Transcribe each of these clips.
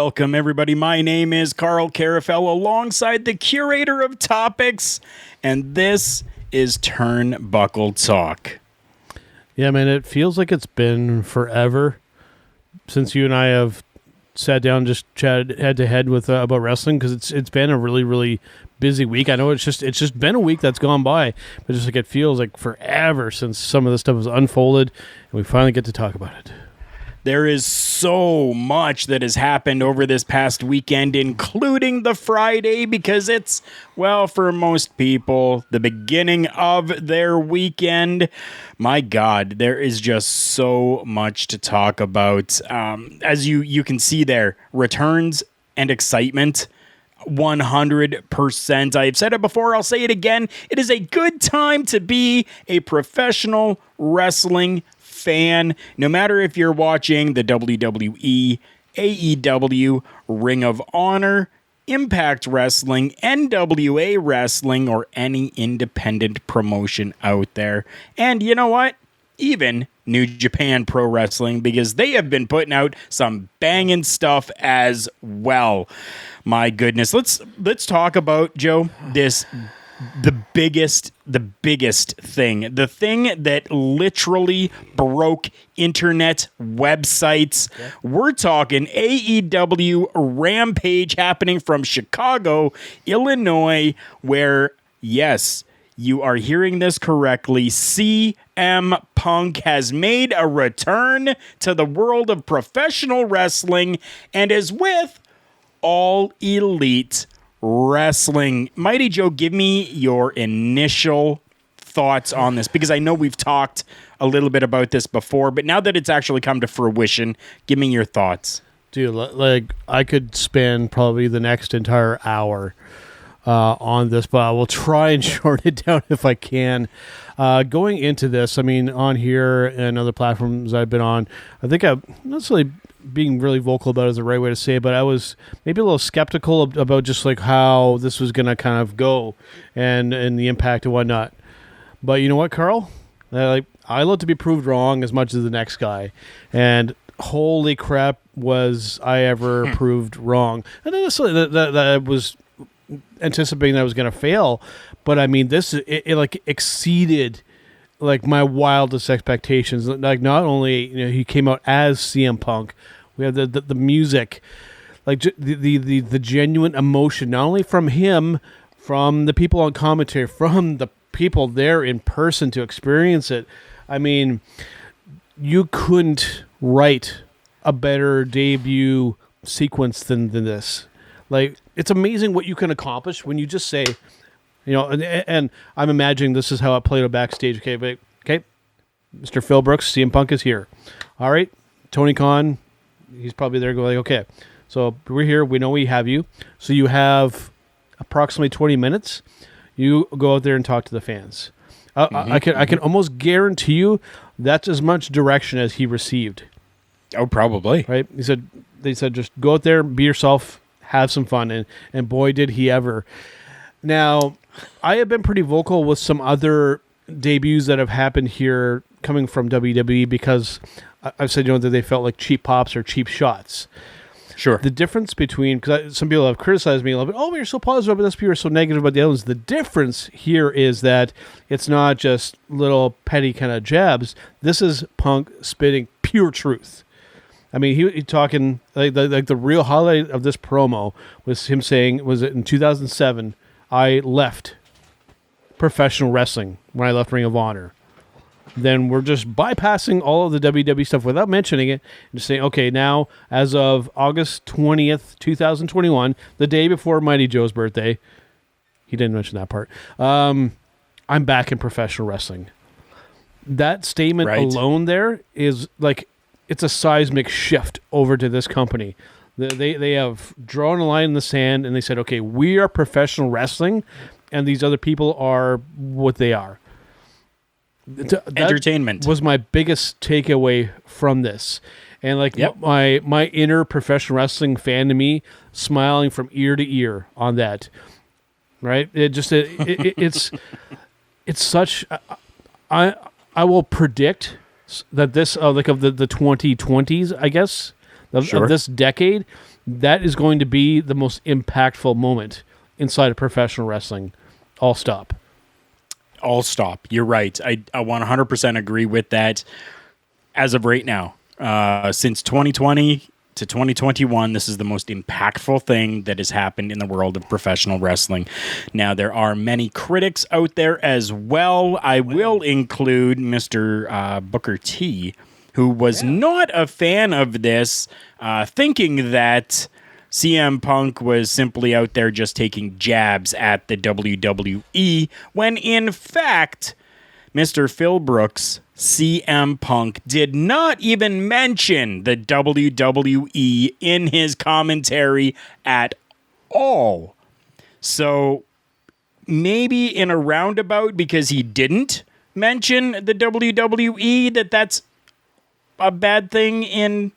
Welcome, everybody. My name is Karl Karufel, alongside the curator of topics, and this is Turnbuckle Talk. Yeah, man, it feels like it's been forever since you and I have sat down and just chatted head to head with about wrestling, because it's been a really, really busy week. I know it's just been a week that's gone by, but just like it feels like forever since some of this stuff was unfolded, and we finally get to talk about it. There is so much that has happened over this past weekend, including the Friday, because it's, well, for most people, the beginning of their weekend. My God, there is just so much to talk about. As you can see there, returns and excitement. 100%. I've said it before, I'll say it again. It is a good time to be a professional wrestling fan, no matter if you're watching the WWE, AEW, Ring of Honor, Impact Wrestling, NWA Wrestling, or any independent promotion out there. And you know what? Even New Japan Pro Wrestling, because they have been putting out some banging stuff as well. My goodness. Let's talk about, Joe, the biggest thing, the thing that literally broke internet websites. Yeah. We're talking AEW Rampage happening from Chicago, Illinois, where, yes, you are hearing this correctly, CM Punk has made a return to the world of professional wrestling and is with All Elite Wrestling. Mighty Joe, give me your initial thoughts on this, because I know we've talked a little bit about this before, but now that it's actually come to fruition, give me your thoughts. Dude, like, I could spend probably the next entire hour on this, but I will try and shorten it down if I can. Going into this, I mean, on here and other platforms I've been on, I think I'm not necessarily being really vocal about it is the right way to say it, but I was maybe a little skeptical about just like how this was going to kind of go and the impact and whatnot. But you know what, Karl? I love to be proved wrong as much as the next guy. And holy crap, was I ever proved wrong. And not necessarily that I was anticipating that I was going to fail, but I mean, it like exceeded like my wildest expectations. Like, not only, you know, he came out as CM Punk, we have the music, like the genuine emotion, not only from him, from the people on commentary, from the people there in person to experience it. I mean, you couldn't write a better debut sequence than this. Like, it's amazing what you can accomplish when you just say, you know, and I'm imagining this is how it played out backstage. Okay, Mr. Phil Brooks, CM Punk is here. All right, Tony Khan, he's probably there going, okay, so we're here. We know we have you. So you have approximately 20 minutes. You go out there and talk to the fans. I can almost guarantee you that's as much direction as he received. Oh, probably. Right? They said just go out there, be yourself, have some fun, and boy did he ever. Now, I have been pretty vocal with some other debuts that have happened here coming from WWE, because I've said, you know, that they felt like cheap pops or cheap shots. Sure. The difference between, because some people have criticized me a little bit, oh, you're so positive about this, people are so negative about the other ones. The difference here is that it's not just little petty kind of jabs. This is Punk spitting pure truth. I mean, he talking, like the real highlight of this promo was him saying, was it in 2007, I left professional wrestling when I left Ring of Honor. Then we're just bypassing all of the WWE stuff without mentioning it and just saying, okay, now as of August 20th, 2021, the day before Mighty Joe's birthday, he didn't mention that part, I'm back in professional wrestling. That statement alone there is like, it's a seismic shift over to this company. They have drawn a line in the sand and they said, okay, we are professional wrestling and these other people are what they are. Entertainment was my biggest takeaway from this. And like my inner professional wrestling fan to me smiling from ear to ear on that. Right? It's such I will predict that this of the 2020s, I guess, of this decade, that is going to be the most impactful moment inside of professional wrestling. All stop. You're right. I 100% agree with that. As of right now, since 2020 to 2021, this is the most impactful thing that has happened in the world of professional wrestling. Now, there are many critics out there as well. I will include Mr. Booker T, who was not a fan of this, thinking that CM Punk was simply out there just taking jabs at the WWE, when in fact, Mr. Phil Brooks, CM Punk, did not even mention the WWE in his commentary at all. So maybe in a roundabout, because he didn't mention the WWE, that's a bad thing in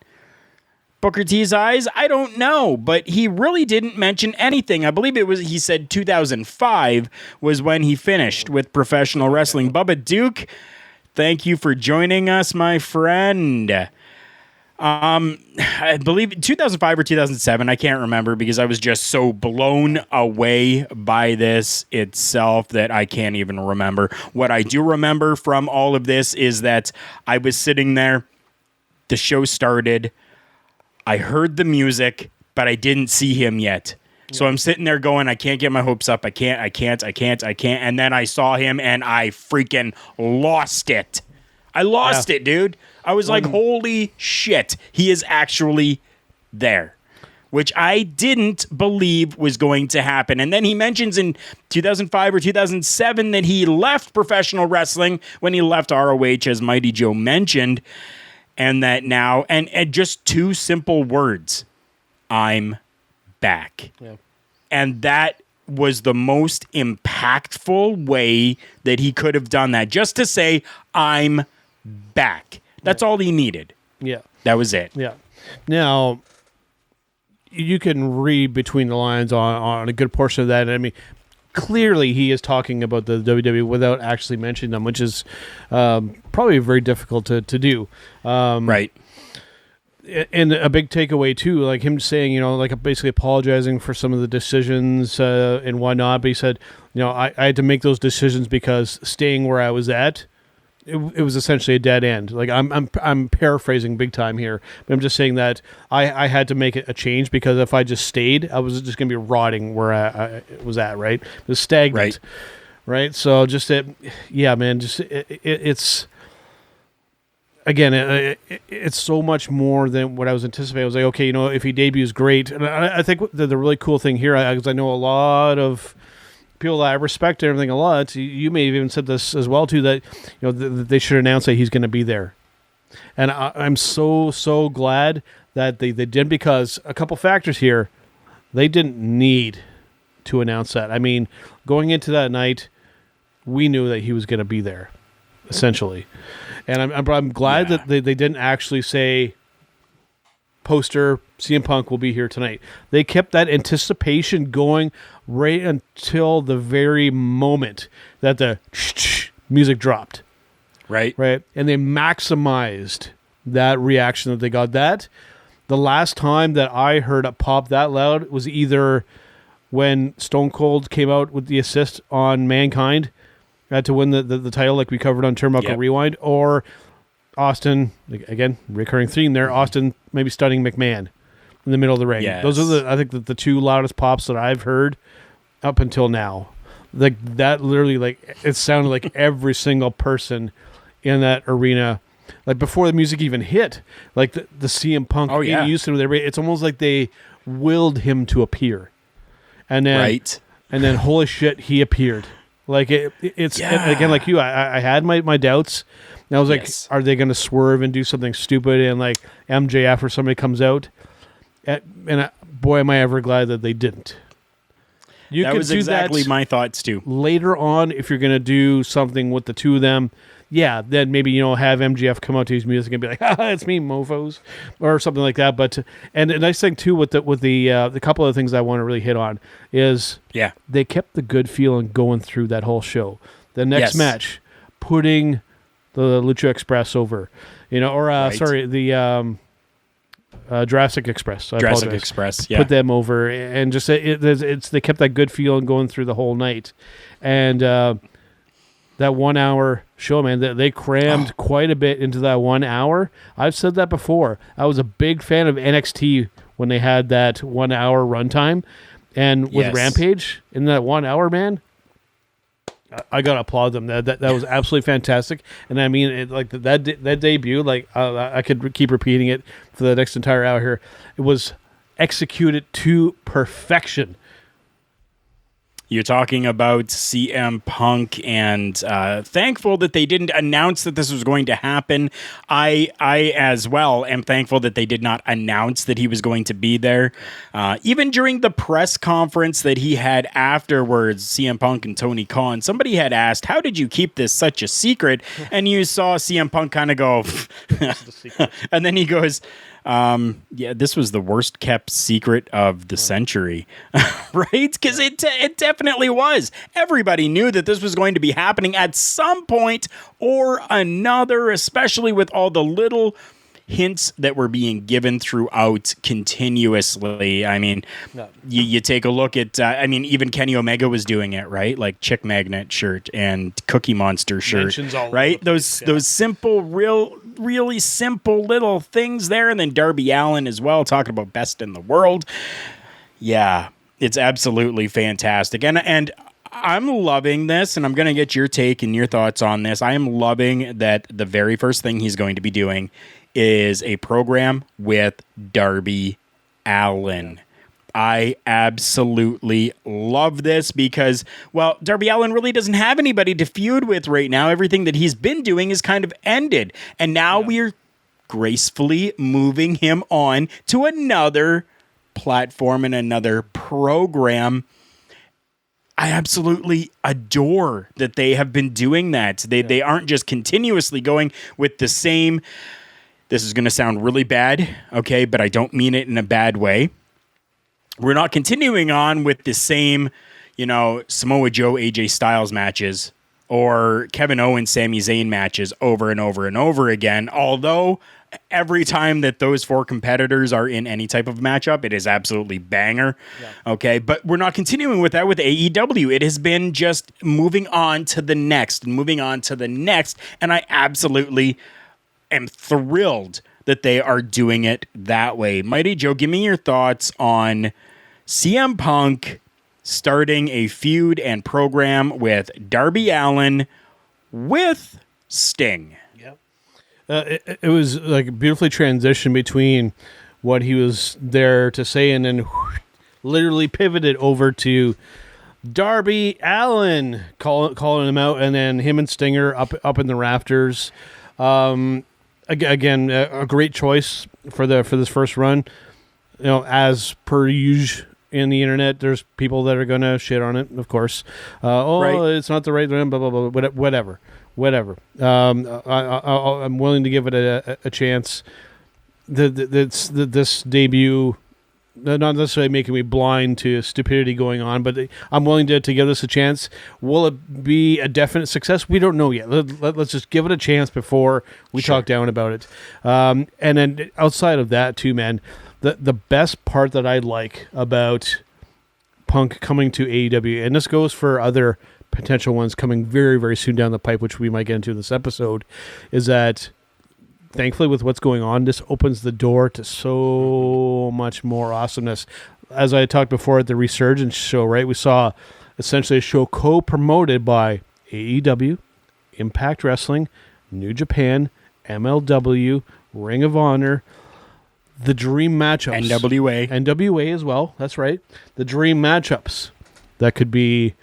Booker T's eyes? I don't know, but he really didn't mention anything. I believe he said 2005 was when he finished with professional wrestling. Bubba Duke, thank you for joining us, my friend. I believe 2005 or 2007, I can't remember, because I was just so blown away by this itself that I can't even remember. What I do remember from all of this is that I was sitting there, the show started, I heard the music, but I didn't see him yet. So I'm sitting there going, I can't get my hopes up. I can't. And then I saw him and I freaking lost it. I lost it, dude. I was like, holy shit. He is actually there, which I didn't believe was going to happen. And then he mentions in 2005 or 2007 that he left professional wrestling when he left ROH, as Mighty Joe mentioned. And that now, and just two simple words, I'm back. Yeah. And that was the most impactful way that he could have done that. Just to say, I'm back. That's all he needed. Yeah. That was it. Yeah. Now, you can read between the lines on a good portion of that. I mean, clearly he is talking about the WWE without actually mentioning them, which is probably very difficult to do. Right. And a big takeaway too, like him saying, like basically apologizing for some of the decisions and whatnot. But he said, I had to make those decisions because staying where I was at, it was essentially a dead end. Like I'm paraphrasing big time here, but I'm just saying that I had to make a change because if I just stayed, I was just going to be rotting where I was at. Right, it was stagnant. Right. So just it's. Again, it's so much more than what I was anticipating. I was like, okay, if he debuts, great. And I think the really cool thing here, because I know a lot of people that I respect and everything a lot, you may have even said this as well, too, that they should announce that he's going to be there. And I'm so glad that they did, because a couple factors here, they didn't need to announce that. I mean, going into that night, we knew that he was going to be there, essentially. And I'm glad that they didn't actually say, poster, CM Punk will be here tonight. They kept that anticipation going right until the very moment that the music dropped. Right. And they maximized that reaction that they got. The last time that I heard it pop that loud was either when Stone Cold came out with the assist on Mankind, to win the title, like we covered on Turnbuckle Rewind, or Austin, again, recurring theme there, Austin maybe stunning McMahon in the middle of the ring. Yes. Those are I think the two loudest pops that I've heard up until now. Like that literally, like it sounded like every single person in that arena, like before the music even hit, like the CM Punk used to there. It's almost like they willed him to appear. And then and then holy shit, he appeared. Like it's again, like you, I had my doubts. And I was like, are they going to swerve and do something stupid and like MJF or somebody comes out? Boy, am I ever glad that they didn't. That was exactly my thoughts too. Later on, if you're going to do something with the two of them, then maybe have MJF come out to his music and be like, it's me, mofos, or something like that. But and a nice thing too with the couple of things I want to really hit on is they kept the good feeling going through that whole show. The next match, putting the Lucha Express over, the Jurassic Express. Jurassic Express, yeah. Put them over, and just they kept that good feeling going through the whole night, and that 1 hour show, man, they crammed quite a bit into that 1 hour. I've said that before. I was a big fan of NXT when they had that 1 hour runtime, and with Rampage in that 1 hour, man, I gotta applaud them. That was absolutely fantastic. And I mean, that debut, like I could keep repeating it for the next entire hour here. It was executed to perfection. You're talking about CM Punk, and thankful that they didn't announce that this was going to happen. I as well am thankful that they did not announce that he was going to be there. Even during the press conference that he had afterwards, CM Punk and Tony Khan, somebody had asked, how did you keep this such a secret? And you saw CM Punk kind of go, and then he goes, yeah, this was the worst kept secret of the century, right? Because it definitely was. Everybody knew that this was going to be happening at some point or another, especially with all the little hints that were being given throughout continuously. I mean, you take a look at, even Kenny Omega was doing it, right? Like Chick Magnet shirt and Cookie Monster shirt, right? Those simple, really simple little things there. And then Darby Allin as well, talking about best in the world. Yeah, it's absolutely fantastic. And I'm loving this, and I'm going to get your take and your thoughts on this. I am loving that the very first thing he's going to be doing is a program with Darby Allin. I absolutely love this because, well, Darby Allin really doesn't have anybody to feud with right now. Everything that he's been doing is kind of ended. And now we're gracefully moving him on to another platform and another program. I absolutely adore that they have been doing that. They aren't just continuously going with the same. This is going to sound really bad, okay, but I don't mean it in a bad way. We're not continuing on with the same, Samoa Joe, AJ Styles matches or Kevin Owens, Sami Zayn matches over and over and over again. Although every time that those four competitors are in any type of matchup, it is absolutely banger. Yeah. Okay, but we're not continuing with that with AEW. It has been just moving on to the next and moving on to the next. And I absolutely am thrilled that they are doing it that way. Mighty Joe, give me your thoughts on CM Punk starting a feud and program with Darby Allin with Sting. Yep. It was like a beautifully transitioned between what he was there to say and then literally pivoted over to Darby Allin calling him out, and then him and Stinger up in the rafters. Again, a great choice for this first run. As per usual in the internet, there's people that are going to shit on it, of course. Right. It's not the right run, blah, blah, blah, whatever. I'm willing to give it a chance. This debut, not necessarily making me blind to stupidity going on, but I'm willing to give this a chance. Will it be a definite success? We don't know yet. Let's just give it a chance before we talk down about it. And then outside of that too, man, the best part that I like about Punk coming to AEW, and this goes for other potential ones coming very, very soon down the pipe, which we might get into in this episode, is that thankfully, with what's going on, this opens the door to so much more awesomeness. As I talked before at the Resurgence show, right, we saw essentially a show co-promoted by AEW, Impact Wrestling, New Japan, MLW, Ring of Honor, the dream matchups. NWA as well, that's right. The dream matchups that could be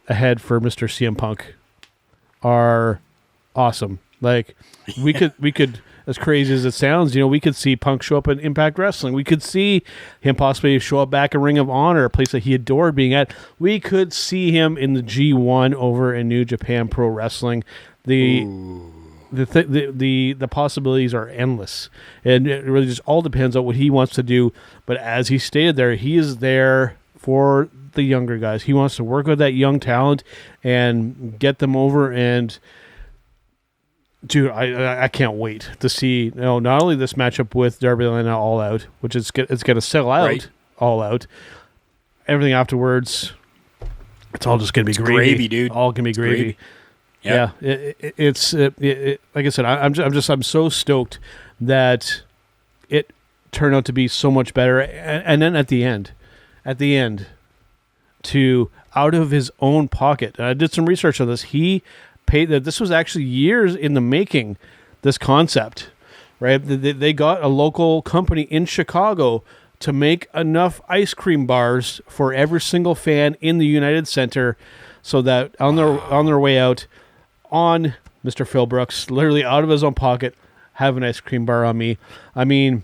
ahead for Mr. CM Punk are awesome. Like, we could as crazy as it sounds, we could see Punk show up in Impact Wrestling. We could see him possibly show up back in Ring of Honor, a place that he adored being at. We could see him in the G1 over in New Japan Pro Wrestling. The possibilities are endless, and it really just all depends on what he wants to do. But as he stated there, he is there for the younger guys. He wants to work with that young talent and get them over and Dude, I can't wait to see not only this matchup with Darby Allin All Out, which it's going to sell out Right. All Out. Everything afterwards, it's all just going to be gravy, dude. All going to be gravy. Yep. Yeah, it's like I said, I'm so stoked that it turned out to be so much better, and then at the end, to out of his own pocket, I did some research on this. He paid that. This was actually years in the making. This concept, right? They got a local company in Chicago to make enough ice cream bars for every single fan in the United Center, so that on their way out, on Mr. Phil Brooks, literally out of his own pocket, have an ice cream bar on me. I mean,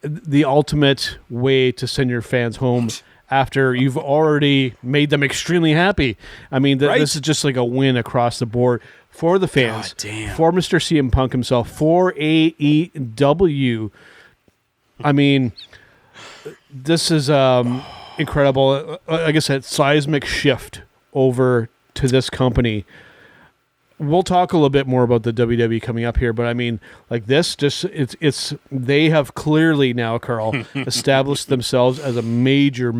the ultimate way to send your fans home after you've already made them extremely happy. I mean, this is just like a win across the board for the fans, for Mr. CM Punk himself, for AEW. I mean, this is incredible. Like I said, seismic shift over to this company. We'll talk a little bit more about the WWE coming up here, but I mean, like this, just it's they have clearly now, Karl, established themselves as a major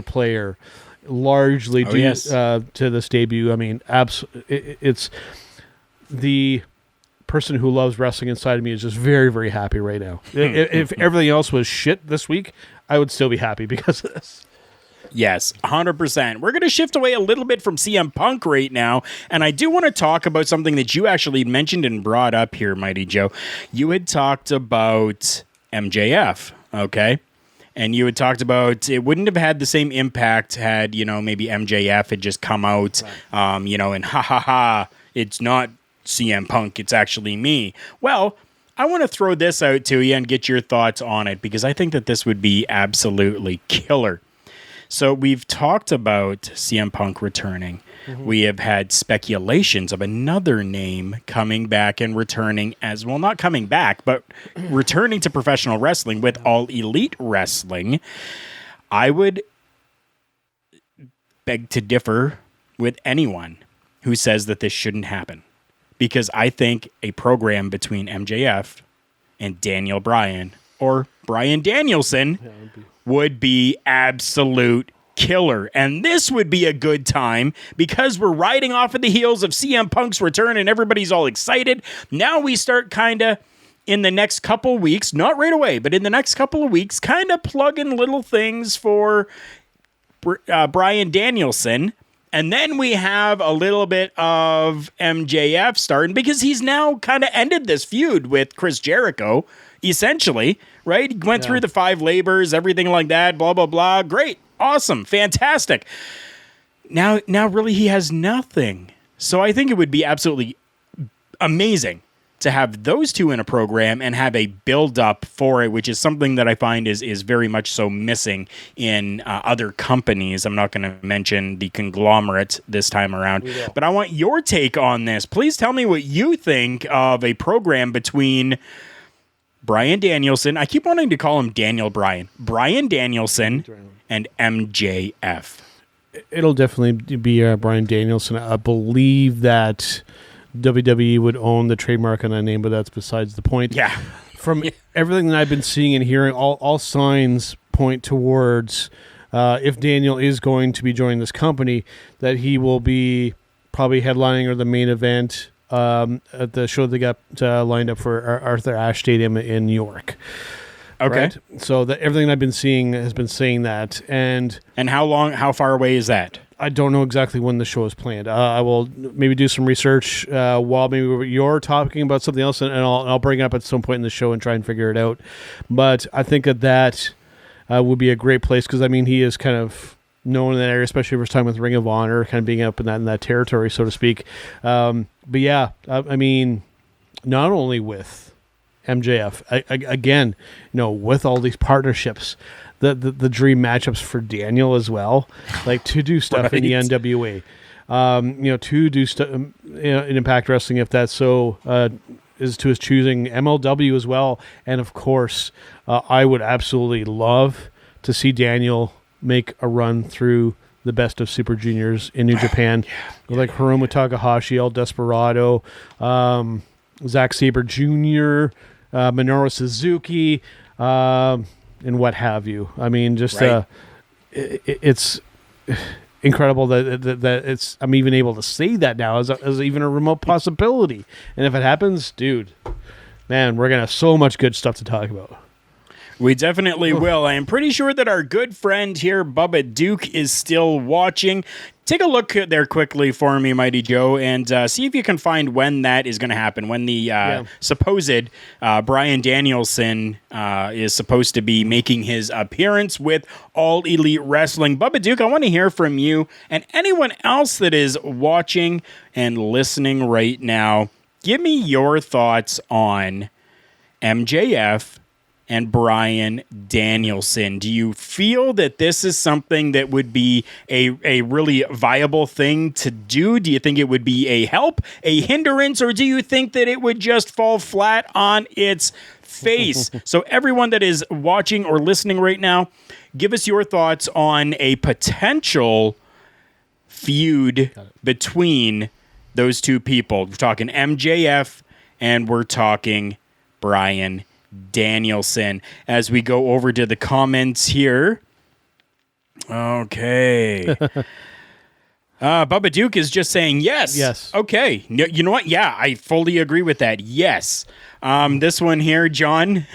player, largely due to this debut. I mean, it's the person who loves wrestling inside of me is just very, very happy right now. If everything else was shit this week, I would still be happy because of this. Yes, 100%. We're going to shift away a little bit from CM Punk right now, and I do want to talk about something that you actually mentioned and brought up here, Mighty Joe. You had talked about MJF, okay? And you had talked about it wouldn't have had the same impact had, maybe MJF had just come out, and ha, it's not CM Punk, it's actually me. Well, I want to throw this out to you and get your thoughts on it, because I think that this would be absolutely killer. So we've talked about CM Punk returning. Mm-hmm. We have had speculations of another name coming back and returning as well, not coming back, but returning to professional wrestling with All Elite Wrestling. I would beg to differ with anyone who says that this shouldn't happen, because I think a program between MJF and Daniel Bryan or Bryan Danielson would be absolute killer. And this would be a good time because we're riding off of the heels of CM Punk's return and everybody's all excited. Now we start kind of in the next couple weeks, not right away, but in the next couple of weeks, kind of plugging little things for Bryan Danielson. And then we have a little bit of MJF starting because he's now kind of ended this feud with Chris Jericho, essentially, right? He went through the 5 labors, everything like that, blah, blah, blah. Great. Awesome. Fantastic. Now really he has nothing. So I think it would be absolutely amazing to have those two in a program and have a build-up for it, which is something that I find is very much so missing in other companies. I'm not going to mention the conglomerate this time around, but I want your take on this. Please tell me what you think of a program between Bryan Danielson. I keep wanting to call him Daniel Bryan. Bryan Danielson and MJF. It'll definitely be Bryan Danielson. I believe that WWE would own the trademark on that name, but that's besides the point. Yeah. From everything that I've been seeing and hearing, all signs point towards if Daniel is going to be joining this company, that he will be probably headlining or the main event at the show they got lined up for Arthur Ashe Stadium in New York. Okay. Right? So everything I've been seeing has been saying that. And how far away is that? I don't know exactly when the show is planned. I will maybe do some research while maybe you're talking about something else, and I'll bring it up at some point in the show and try and figure it out. But I think that would be a great place because, I mean, he is kind of known in that area, especially for his time with Ring of Honor, kind of being up in that territory, so to speak. But yeah, I mean, not only with MJF, again, with all these partnerships, the dream matchups for Daniel as well, like to do stuff in the NWA, to do stuff in Impact Wrestling if that's so is to his choosing, MLW as well, and of course, I would absolutely love to see Daniel make a run through the best of Super Juniors in New Japan, like Hiromu Takahashi, El Desperado, Zack Sabre Jr., Minoru Suzuki, and what have you. I mean, just it's incredible that it's I'm even able to say that now as even a remote possibility. And if it happens, dude, man, we're gonna have so much good stuff to talk about. We definitely will. I am pretty sure that our good friend here, Bubba Duke, is still watching. Take a look there quickly for me, Mighty Joe, and see if you can find when that is going to happen, when the supposed Bryan Danielson is supposed to be making his appearance with All Elite Wrestling. Bubba Duke, I want to hear from you and anyone else that is watching and listening right now. Give me your thoughts on MJF and Bryan Danielson. Do you feel that this is something that would be a really viable thing to do? Do you think it would be a help, a hindrance, or do you think that it would just fall flat on its face? So everyone that is watching or listening right now, give us your thoughts on a potential feud between those two people. We're talking MJF and we're talking Bryan Danielson. As we go over to the comments here. Okay. Bubba Duke is just saying yes. Yes. Okay. You know what? Yeah, I fully agree with that. Yes. This one here, John.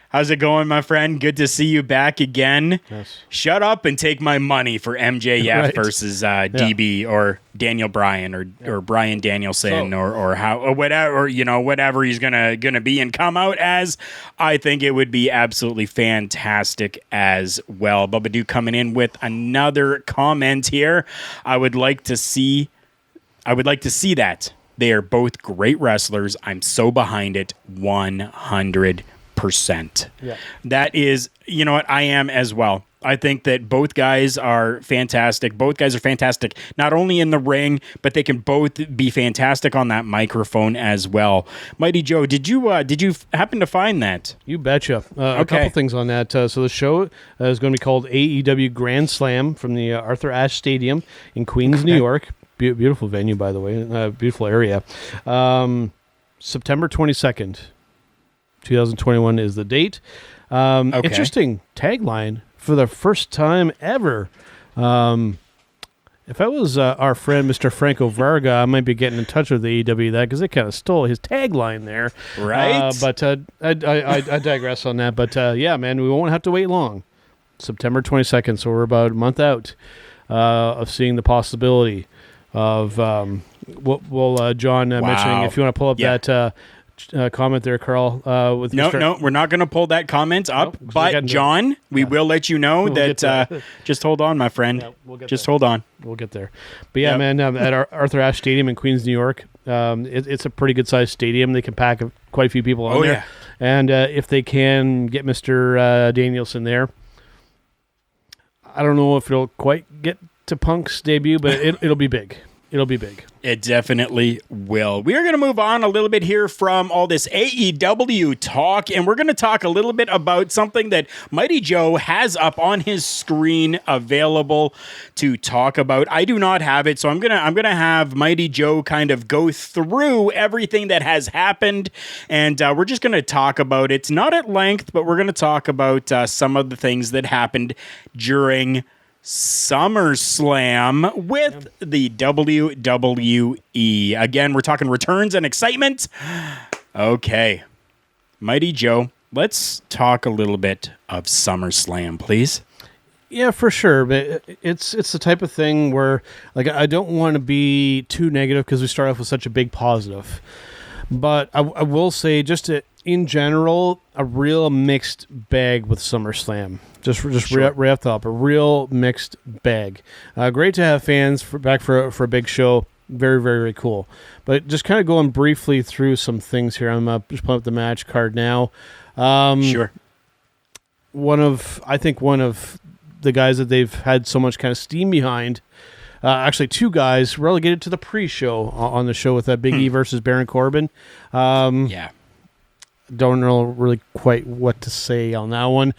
How's it going, my friend? Good to see you back again. Yes. Shut up and take my money for MJF versus DB or Daniel Bryan or Bryan Danielson or whatever he's gonna be and come out as. I think it would be absolutely fantastic as well. Bubba Duke coming in with another comment here. I would like to see that. They are both great wrestlers. I'm so behind it 100%. Yeah. That is, you know what, I am as well. I think that both guys are fantastic. Both guys are fantastic, not only in the ring, but they can both be fantastic on that microphone as well. Mighty Joe, did you happen to find that? You betcha. A couple things on that. So the show is going to be called AEW Grand Slam from the Arthur Ashe Stadium in Queens, New York. Beautiful venue, by the way. Beautiful area. September 22nd. 2021 is the date. Interesting tagline for the first time ever. If I was our friend Mr. Franco Varga, I might be getting in touch with AEW that because they kind of stole his tagline there. Right. But I digress on that. But yeah, man, we won't have to wait long. September 22nd, so we're about a month out of seeing the possibility of John mentioning, if you want to pull up that comment there, Karl. No, we're not going to pull that comment up. Nope, but John, we will let you know that. Just hold on, my friend. Yeah, hold on. We'll get there. But yeah, man, at our Arthur Ashe Stadium in Queens, New York, it's a pretty good sized stadium. They can pack quite a few people on there. Yeah. And if they can get Mr. Danielson there, I don't know if it'll quite get to Punk's debut, but it'll be big. It'll be big. It definitely will. We are going to move on a little bit here from all this AEW talk, and we're going to talk a little bit about something that Mighty Joe has up on his screen available to talk about. I do not have it, so I'm gonna have Mighty Joe kind of go through everything that has happened, and we're just going to talk about it, not at length, but we're going to talk about some of the things that happened during SummerSlam with the WWE. Again, we're talking returns and excitement. Okay. Mighty Joe, let's talk a little bit of SummerSlam, please. Yeah, for sure. But it's the type of thing where, like, I don't want to be too negative because we start off with such a big positive. But I will say, just in general, a real mixed bag with SummerSlam. Just sure. right off the top, a real mixed bag. Great to have fans back for a big show. Very, very, very cool. But just kind of going briefly through some things here. I'm just pulling up the match card now. Sure. One of the guys that they've had so much kind of steam behind. Actually, two guys relegated to the pre-show on the show with Big E versus Baron Corbin. Yeah. Don't know really quite what to say on that one.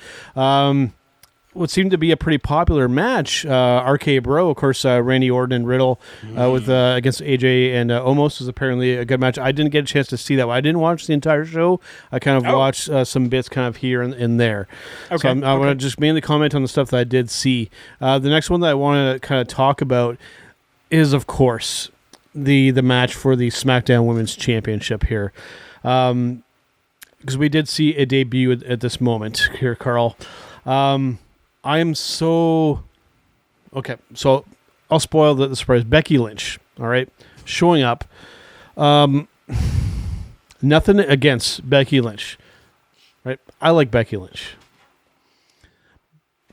what seemed to be a pretty popular match. RK Bro, of course, Randy Orton and Riddle with against AJ and Omos was apparently a good match. I didn't get a chance to see that one. I didn't watch the entire show. I kind of watched some bits kind of here and there. Okay. So I want to just mainly comment on the stuff that I did see. The next one that I want to kind of talk about is, of course, the match for the SmackDown Women's Championship here. Because we did see a debut at this moment here, Karl. I am so... Okay, so I'll spoil the surprise. Becky Lynch, all right, showing up. Nothing against Becky Lynch, right? I like Becky Lynch.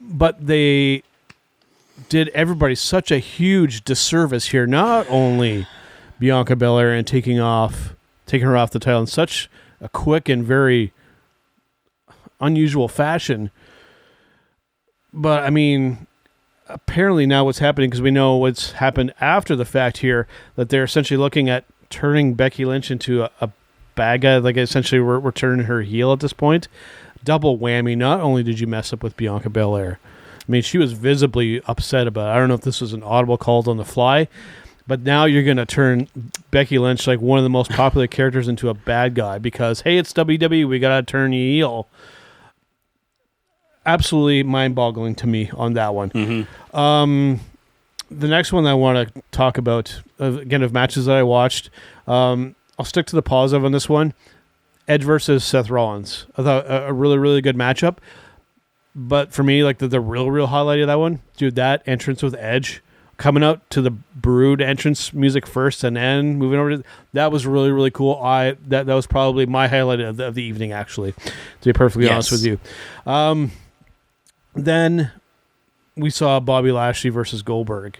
But they did everybody such a huge disservice here. Not only Bianca Belair and taking her off the title in such a quick and very unusual fashion, but I mean, apparently now what's happening, because we know what's happened after the fact here, that they're essentially looking at turning Becky Lynch into a bad guy. Like essentially we're turning her heel at this point. Double whammy. Not only did you mess up with Bianca Belair, I mean, she was visibly upset about it. I don't know if this was an audible call on the fly, but now you're going to turn Becky Lynch, like one of the most popular characters, into a bad guy because, hey, it's WWE, we got to turn you heel. Absolutely mind-boggling to me on that one. Mm-hmm. The next one I want to talk about, again, of matches that I watched, I'll stick to the positive on this one. Edge versus Seth Rollins. I thought a really, really good matchup. But for me, like the real highlight of that one, dude, that entrance with Edge, coming out to the Brood entrance music first and then moving over to... That was really, really cool. That was probably my highlight of the evening, actually, to be perfectly honest with you. Then we saw Bobby Lashley versus Goldberg.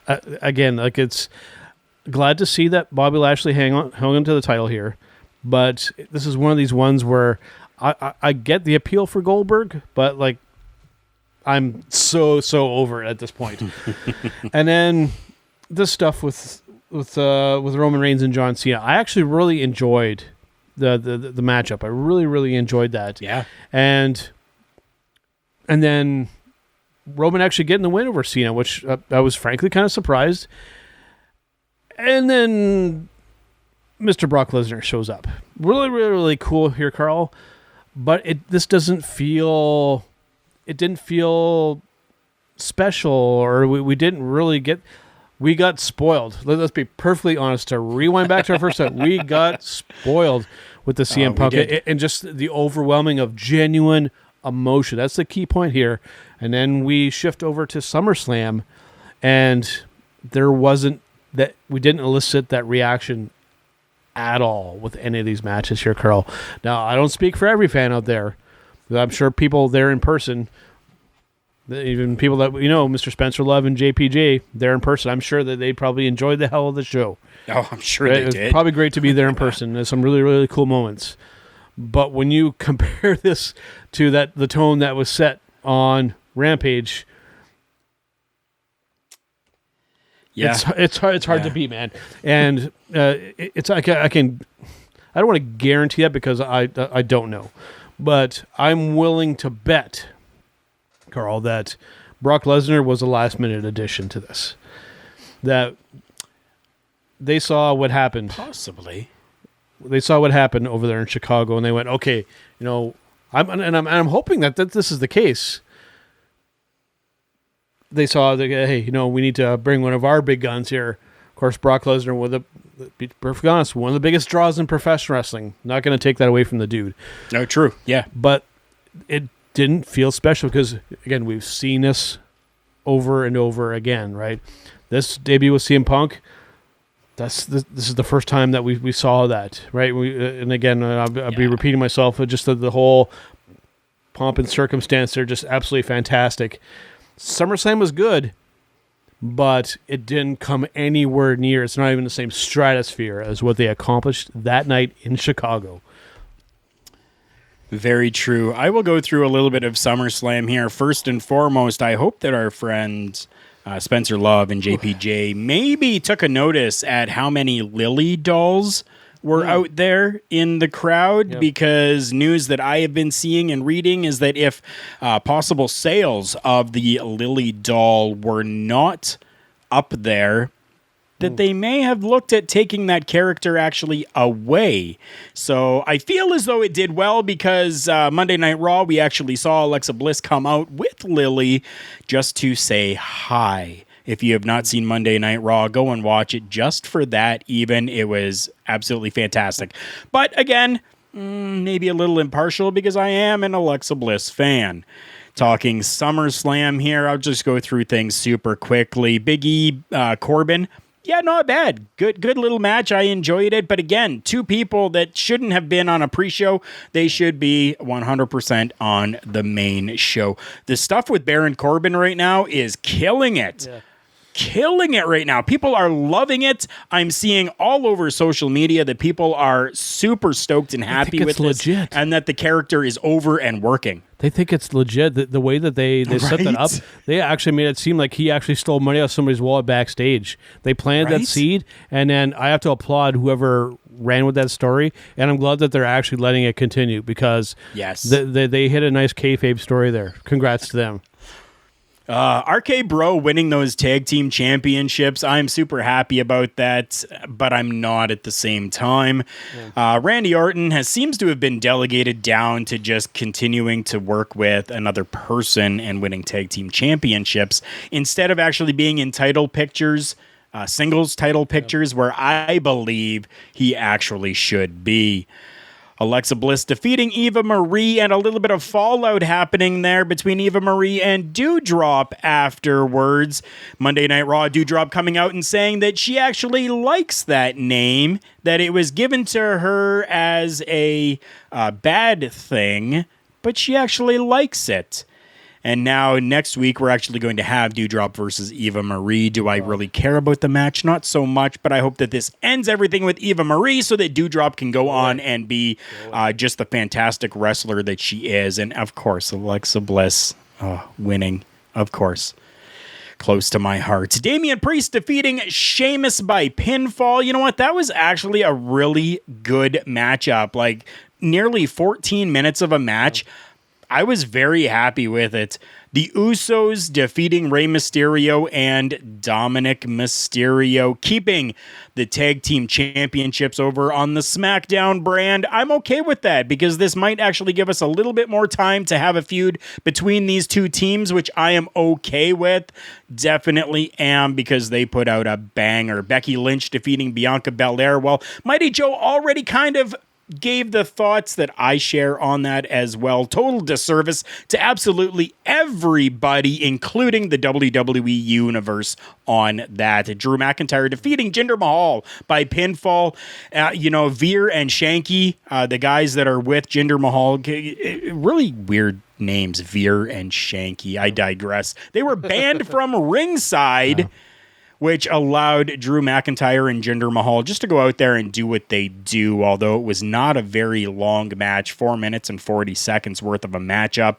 Again, like it's glad to see that Bobby Lashley hung on to the title here, but this is one of these ones where I get the appeal for Goldberg, but like I'm so over it at this point. And then this stuff with Roman Reigns and John Cena, I actually really enjoyed the matchup. I really enjoyed that. Yeah. And then Roman actually getting the win over Cena, which I was frankly kind of surprised. And then Mr. Brock Lesnar shows up. Really cool here, Karl. But it didn't feel special, or we didn't really get... We got spoiled. Let's be perfectly honest. To rewind back to our first time, we got spoiled with the CM Punk and just the overwhelming of genuine emotion. That's the key point here. And then we shift over to SummerSlam, and there wasn't that. We didn't elicit that reaction at all with any of these matches here, Karl. Now, I don't speak for every fan out there. I'm sure people there in person, even people that Mr. Spencer Love and JPJ, there in person, I'm sure that they probably enjoyed the hell of the show. Oh, I'm sure they did. It's probably great to be there in person. There's some really, really cool moments. But when you compare this to the tone that was set on Rampage, it's hard to beat, man. And it's like I don't want to guarantee that because I don't know, but I'm willing to bet, Karl, that Brock Lesnar was a last-minute addition to this. That they saw what happened. Possibly. They saw what happened over there in Chicago, and they went, okay, I'm hoping that this is the case. They saw that, hey, we need to bring one of our big guns here. Of course, Brock Lesnar, to be perfectly honest, one of the biggest draws in professional wrestling. Not going to take that away from the dude. No, true. Yeah. But it didn't feel special because, again, we've seen this over and over again, right? This debut with CM Punk, this is the first time that we saw that, right? And again, I'll be repeating myself, but just the whole pomp and circumstance, they're just absolutely fantastic. SummerSlam was good, but it didn't come anywhere near. It's not even the same stratosphere as what they accomplished that night in Chicago. Very true. I will go through a little bit of SummerSlam here. First and foremost, I hope that our friends Spencer Love and JPJ maybe took a notice at how many Lily dolls were out there in the crowd because news that I have been seeing and reading is that if possible sales of the Lily doll were not up there, that they may have looked at taking that character actually away. So I feel as though it did well because Monday Night Raw, we actually saw Alexa Bliss come out with Lily just to say hi. If you have not seen Monday Night Raw, go and watch it just for that even. It was absolutely fantastic. But again, maybe a little impartial because I am an Alexa Bliss fan. Talking SummerSlam here, I'll just go through things super quickly. Big E, Corbin. Yeah, not bad. Good little match. I enjoyed it. But again, two people that shouldn't have been on a pre-show. They should be 100% on the main show. The stuff with Baron Corbin right now is killing it. Yeah. Killing it right now. People are loving it. I'm seeing all over social media that people are super stoked and happy with this, and that the character is over and working. They think it's legit. The way that they set that up, they actually made it seem like he actually stole money out of somebody's wallet backstage. They planted that seed, and then I have to applaud whoever ran with that story, and I'm glad that they're actually letting it continue because they hit a nice kayfabe story there. Congrats to them. RK Bro winning those tag team championships, I'm super happy about that, but I'm not at the same time. Randy Orton seems to have been delegated down to just continuing to work with another person and winning tag team championships instead of actually being in title pictures, singles title pictures, where I believe he actually should be. Alexa Bliss defeating Eva Marie, and a little bit of fallout happening there between Eva Marie and Doudrop afterwards. Monday Night Raw, Doudrop coming out and saying that she actually likes that name, that it was given to her as a bad thing, but she actually likes it. And now next week, we're actually going to have Doudrop versus Eva Marie. Do I really care about the match? Not so much, but I hope that this ends everything with Eva Marie so that Doudrop can go on and be just the fantastic wrestler that she is. And of course, Alexa Bliss winning, of course. Close to my heart. Damian Priest defeating Sheamus by pinfall. You know what? That was actually a really good matchup. Like nearly 14 minutes of a match. I was very happy with it. The Usos defeating Rey Mysterio and Dominic Mysterio, keeping the tag team championships over on the SmackDown brand. I'm okay with that because this might actually give us a little bit more time to have a feud between these two teams, which I am okay with. Definitely am, because they put out a banger. Becky Lynch defeating Bianca Belair. Well, Mighty Joe already kind of gave the thoughts that I share on that as well. Total disservice to absolutely everybody, including the WWE Universe on that. Drew McIntyre defeating Jinder Mahal by pinfall. Veer and Shanky, the guys that are with Jinder Mahal, really weird names, Veer and Shanky. I digress. They were banned from ringside, which allowed Drew McIntyre and Jinder Mahal just to go out there and do what they do, although it was not a very long match, 4 minutes and 40 seconds worth of a matchup.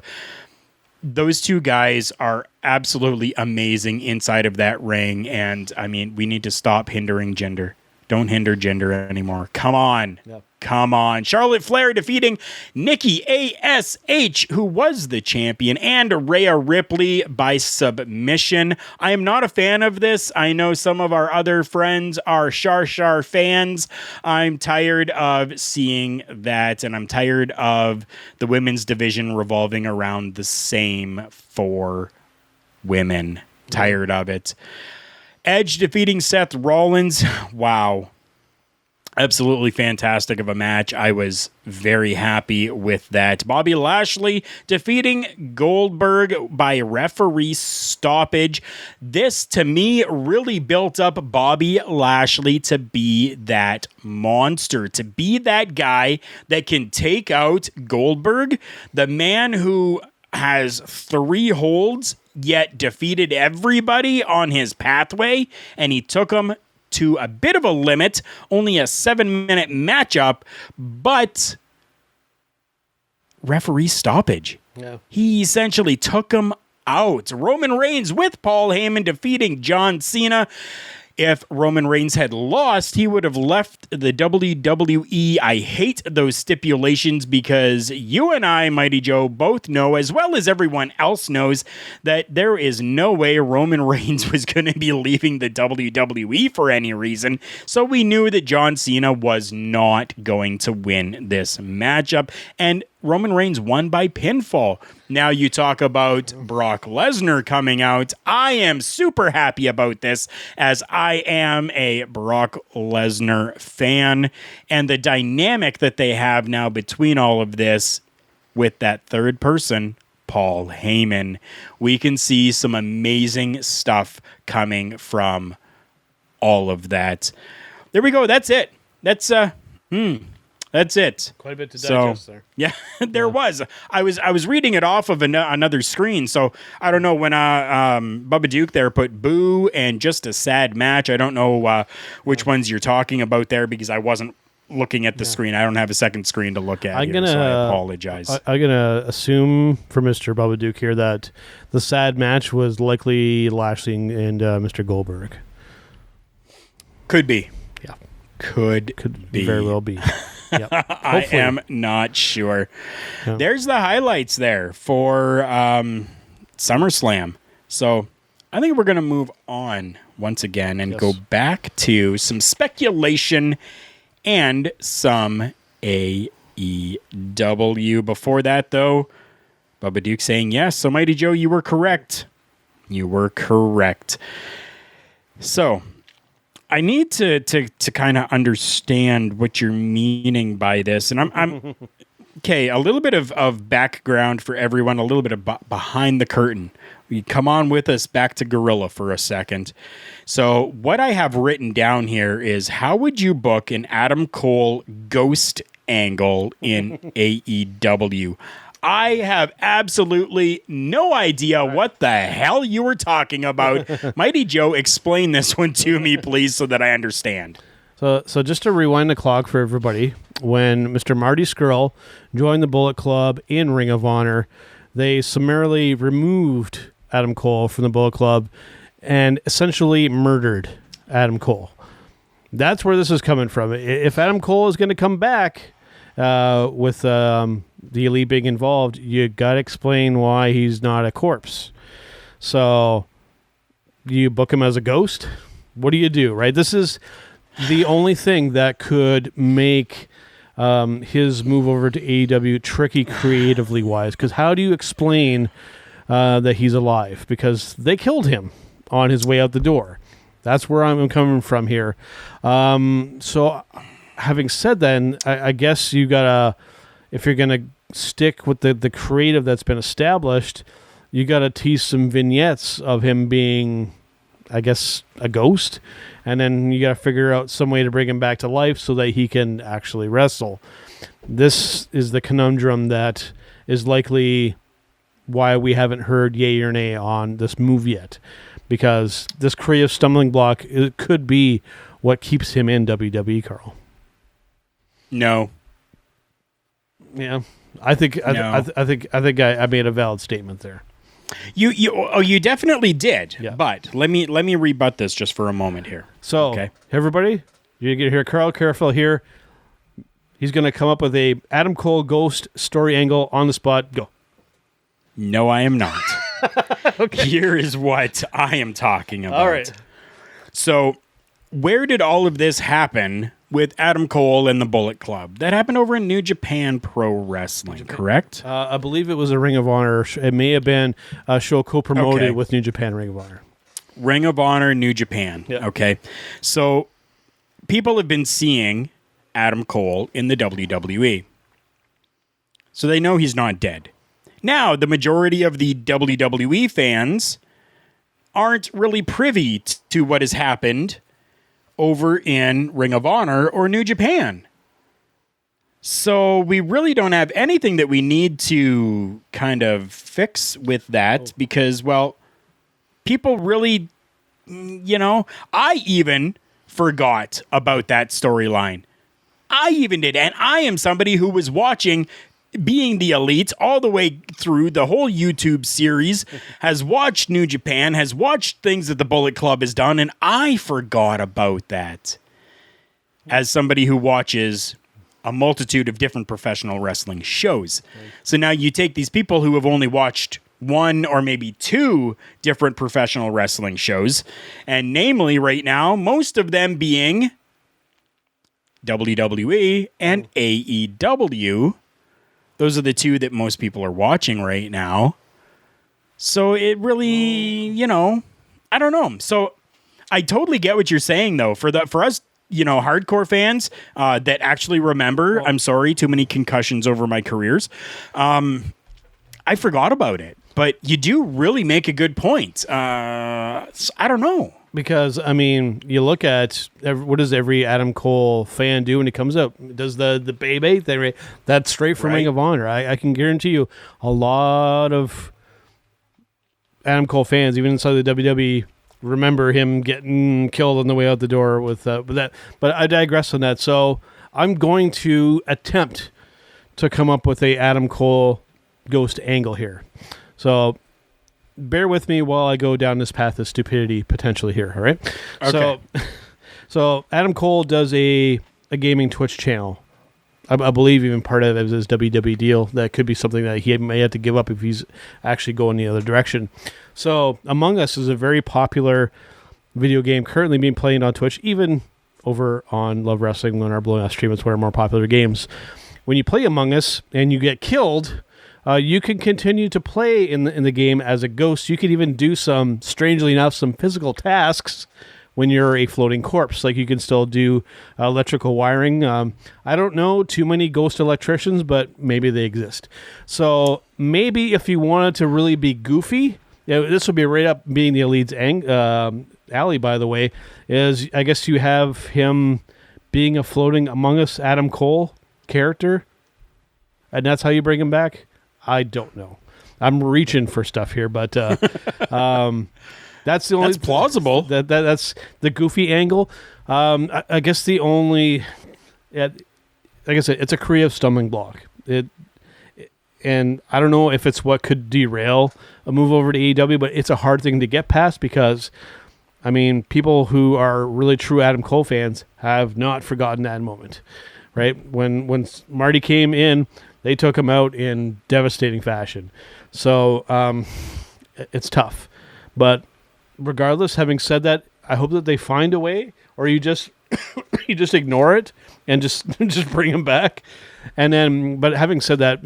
Those two guys are absolutely amazing inside of that ring, and, I mean, we need to stop hindering Jinder. Don't hinder Jinder anymore. Come on. Yep. Come on. Charlotte Flair defeating Nikki A.S.H., who was the champion, and Rhea Ripley by submission. I am not a fan of this. I know some of our other friends are Shar fans. I'm tired of seeing that, and I'm tired of the women's division revolving around the same four women. Tired of it. Edge defeating Seth Rollins. Wow. Absolutely fantastic of a match. I was very happy with that. Bobby Lashley defeating Goldberg by referee stoppage. This, to me, really built up Bobby Lashley to be that monster, to be that guy that can take out Goldberg, the man who has 3 holds, yet defeated everybody on his pathway, and he took him to a bit of a limit, only a 7-minute matchup, but referee stoppage. Yeah. He essentially took him out. Roman Reigns with Paul Heyman defeating John Cena. If Roman Reigns had lost, he would have left the WWE. I hate those stipulations because you and I, Mighty Joe, both know, as well as everyone else knows, that there is no way Roman Reigns was going to be leaving the WWE for any reason. So we knew that John Cena was not going to win this matchup. And Roman Reigns won by pinfall. Now you talk about Brock Lesnar coming out. I am super happy about this, as I am a Brock Lesnar fan. And the dynamic that they have now between all of this with that third person, Paul Heyman, we can see some amazing stuff coming from all of that. There we go. That's it. That's it. Quite a bit to digest there. Yeah, there was. I was reading it off of another screen, so I don't know when Bubba Duke there put boo and just a sad match. I don't know which ones you're talking about there because I wasn't looking at the screen. I don't have a second screen to look at so I apologize. I'm going to assume for Mr. Bubba Duke here that the sad match was likely Lashley and Mr. Goldberg. Could be. Yeah. Could be. Very well be. Yep. I am not sure. Yeah. There's the highlights there for SummerSlam. So I think we're going to move on once again and go back to some speculation and some AEW. Before that, though, Bubba Duke saying yes. So, Mighty Joe, you were correct. You were correct. So I need to kind of understand what you're meaning by this. And I'm okay, a little bit of background for everyone, a little bit of behind the curtain. You come on with us back to Gorilla for a second. So what I have written down here is, how would you book an Adam Cole ghost angle in AEW? I have absolutely no idea what the hell you were talking about. Mighty Joe, explain this one to me, please, so that I understand. So just to rewind the clock for everybody, when Mr. Marty Scurll joined the Bullet Club in Ring of Honor, they summarily removed Adam Cole from the Bullet Club and essentially murdered Adam Cole. That's where this is coming from. If Adam Cole is going to come back with the Elite being involved, you got to explain why he's not a corpse. So you book him as a ghost? What do you do, right? This is the only thing that could make his move over to AEW tricky creatively wise, because how do you explain that he's alive? Because they killed him on his way out the door. That's where I'm coming from here. So having said that, I guess you gotta, if you're gonna stick with the creative that's been established, you gotta tease some vignettes of him being, I guess, a ghost, and then you gotta figure out some way to bring him back to life so that he can actually wrestle. This is the conundrum that is likely why we haven't heard yay or nay on this move yet, because this creative stumbling block, it could be what keeps him in WWE, Karl. No. Yeah, I think I made a valid statement there. You definitely did. Yeah. But let me rebut this just for a moment here. So, okay, everybody, you're gonna hear Karl Karufel here. He's gonna come up with a Adam Cole ghost story angle on the spot. Go. No, I am not. Okay. Here is what I am talking about. All right. So, where did all of this happen with Adam Cole and the Bullet Club? That happened over in New Japan Pro Wrestling, correct? I believe it was a Ring of Honor. It may have been a show co-promoted with New Japan Ring of Honor. Ring of Honor, New Japan. Yeah. Okay. So, people have been seeing Adam Cole in the WWE. So they know he's not dead. Now, the majority of the WWE fans aren't really privy to what has happened over in Ring of Honor or New Japan. So we really don't have anything that we need to kind of fix with that because, well, people really, I even forgot about that storyline. I even did. And I am somebody who was watching being the Elite all the way through the whole YouTube series, has watched New Japan, has watched things that the Bullet Club has done, and I forgot about that. As somebody who watches a multitude of different professional wrestling shows. So now you take these people who have only watched one or maybe two different professional wrestling shows, and namely right now, most of them being WWE and AEW. Those are the two that most people are watching right now. So it really, I don't know. So I totally get what you're saying, though. For us, hardcore fans that actually remember, I'm sorry, too many concussions over my careers. I forgot about it. But you do really make a good point. I don't know. Because, you look at what does every Adam Cole fan do when he comes out? Does the baby thing? That's straight from Ring of Honor. I can guarantee you a lot of Adam Cole fans, even inside the WWE, remember him getting killed on the way out the door with that. But I digress on that. So I'm going to attempt to come up with a Adam Cole ghost angle here. So bear with me while I go down this path of stupidity potentially here, all right? Okay. So Adam Cole does a gaming Twitch channel. I believe even part of it is his WWE deal. That could be something that he may have to give up if he's actually going the other direction. So Among Us is a very popular video game currently being played on Twitch, even over on Love Wrestling on our Blowing Off stream. It's one of our more popular games. When you play Among Us and you get killed, you can continue to play in the game as a ghost. You can even do strangely enough, some physical tasks when you're a floating corpse. Like you can still do electrical wiring. I don't know too many ghost electricians, but maybe they exist. So maybe if you wanted to really be goofy, this would be right up being the Elite's alley, by the way, is I guess you have him being a floating Among Us Adam Cole character, and that's how you bring him back. I don't know. I'm reaching for stuff here, but that's the only. That's plausible. That's the goofy angle. I guess the only, like I said, it's a creative stumbling block. And I don't know if it's what could derail a move over to AEW, but it's a hard thing to get past because, people who are really true Adam Cole fans have not forgotten that moment, right? When Marty came in, they took him out in devastating fashion. So it's tough. But regardless, having said that, I hope that they find a way, or you just ignore it and just bring him back. And then, but having said that,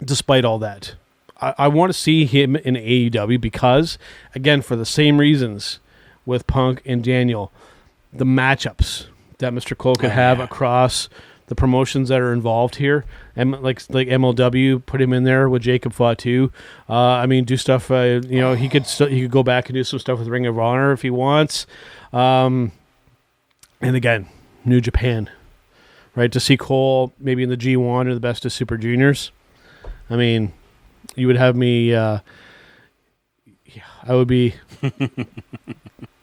despite all that, I want to see him in AEW because, again, for the same reasons with Punk and Daniel, the matchups that Mr. Cole could have across the promotions that are involved here, and like MLW, put him in there with Jacob Fatu. Do stuff. He could go back and do some stuff with Ring of Honor if he wants. And again, New Japan, right? To see Cole maybe in the G1 or the Best of Super Juniors. You would have me. I would be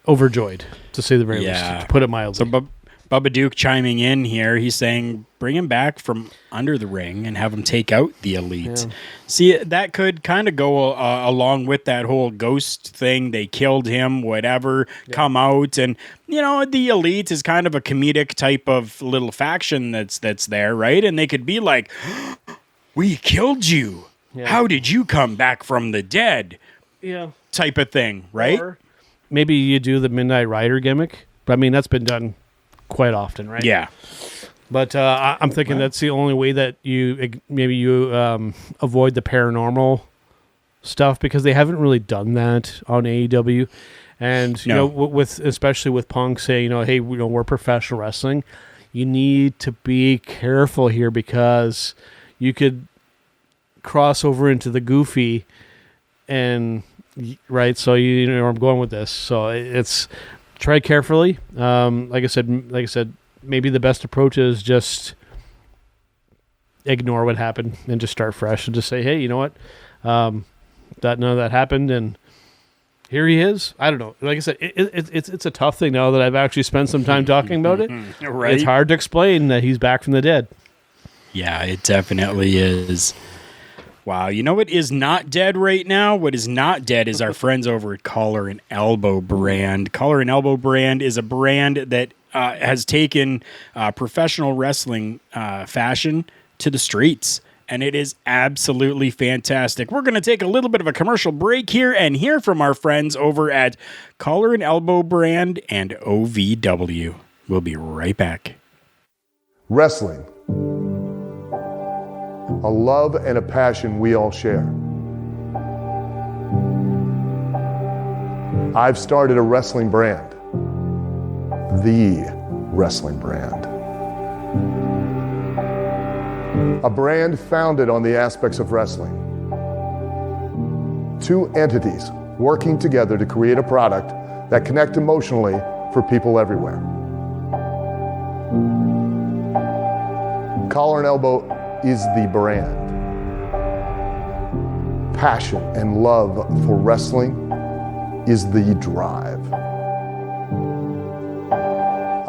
overjoyed, to say the very least. To put it mildly. So Bubba Duke chiming in here. He's saying, bring him back from under the ring and have him take out the Elite. Yeah. See, that could kind of go along with that whole ghost thing. They killed him, whatever, come out. And, the Elite is kind of a comedic type of little faction that's there, right? And they could be like, we killed you. Yeah. How did you come back from the dead? Yeah. Type of thing, right? Or maybe you do the Midnight Rider gimmick. But, that's been done quite often, right? Yeah. But I'm thinking that's the only way that you avoid the paranormal stuff, because they haven't really done that on AEW. And, especially with Punk saying, hey, we're professional wrestling, you need to be careful here because you could cross over into the goofy and, right? So, where I'm going with this. So it's try carefully. Like I said, maybe the best approach is just ignore what happened and just start fresh and just say, hey, you know what? None of that happened, and here he is. I don't know. Like I said, it's a tough thing now that I've actually spent some time talking about it. Right. It's hard to explain that he's back from the dead. Yeah, it definitely is. Wow, you know what is not dead right now? What is not dead is our friends over at Collar and Elbow brand. Collar and Elbow brand is a brand that has taken professional wrestling fashion to the streets, and it is absolutely fantastic. We're going to take a little bit of a commercial break here and hear from our friends over at Collar and Elbow brand and OVW. We'll be right back. Wrestling. A love and a passion we all share. I've started a wrestling brand. The wrestling brand. A brand founded on the aspects of wrestling. Two entities working together to create a product that connect emotionally for people everywhere. Collar and Elbow is the brand. Passion and love for wrestling is the drive.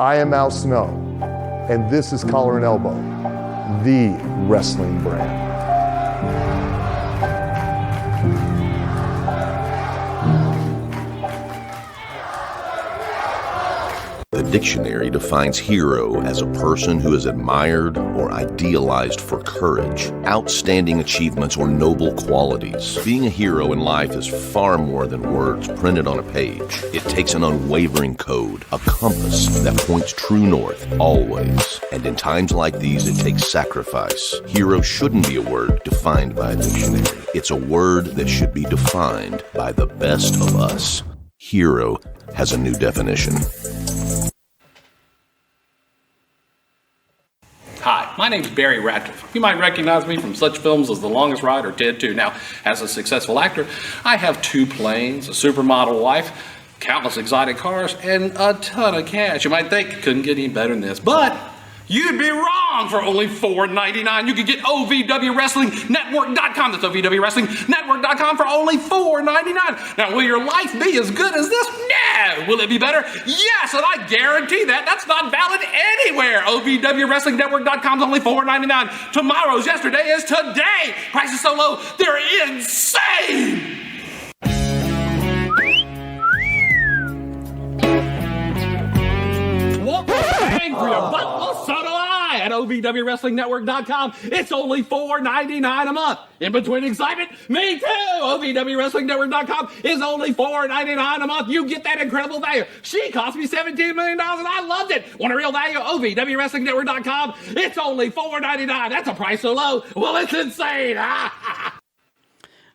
I am Al Snow, and this is Collar and Elbow, the wrestling brand. The dictionary defines hero as a person who is admired or idealized for courage, outstanding achievements, or noble qualities. Being a hero in life is far more than words printed on a page. It takes an unwavering code, a compass that points true north, always. And in times like these, it takes sacrifice. Hero shouldn't be a word defined by a dictionary. It's a word that should be defined by the best of us. Hero has a new definition. Hi, my name's Barry Ratcliffe. You might recognize me from such films as The Longest Ride or Ted 2. Now, as a successful actor, I have 2 planes, a supermodel wife, countless exotic cars, and a ton of cash. You might think it couldn't get any better than this, but you'd be wrong. For only $4.99, you can get OVWWrestlingNetwork.com. That's OVWWrestlingNetwork.com for only $4.99. Now, will your life be as good as this? No. Will it be better? Yes, and I guarantee that. That's not valid anywhere. OVWWrestlingNetwork.com is only $4.99. Tomorrow's yesterday is today. Prices so low, they're insane. Angry but so do I at OVWWrestlingNetwork.com. It's only $4.99 a month. In between excitement, me too. OVWWrestlingNetwork.com is only $4.99 a month. You get that incredible value. She cost me $17 million and I loved it. Want a real value? OVWWrestlingNetwork.com. It's only $4.99. That's a price so low. Well, it's insane.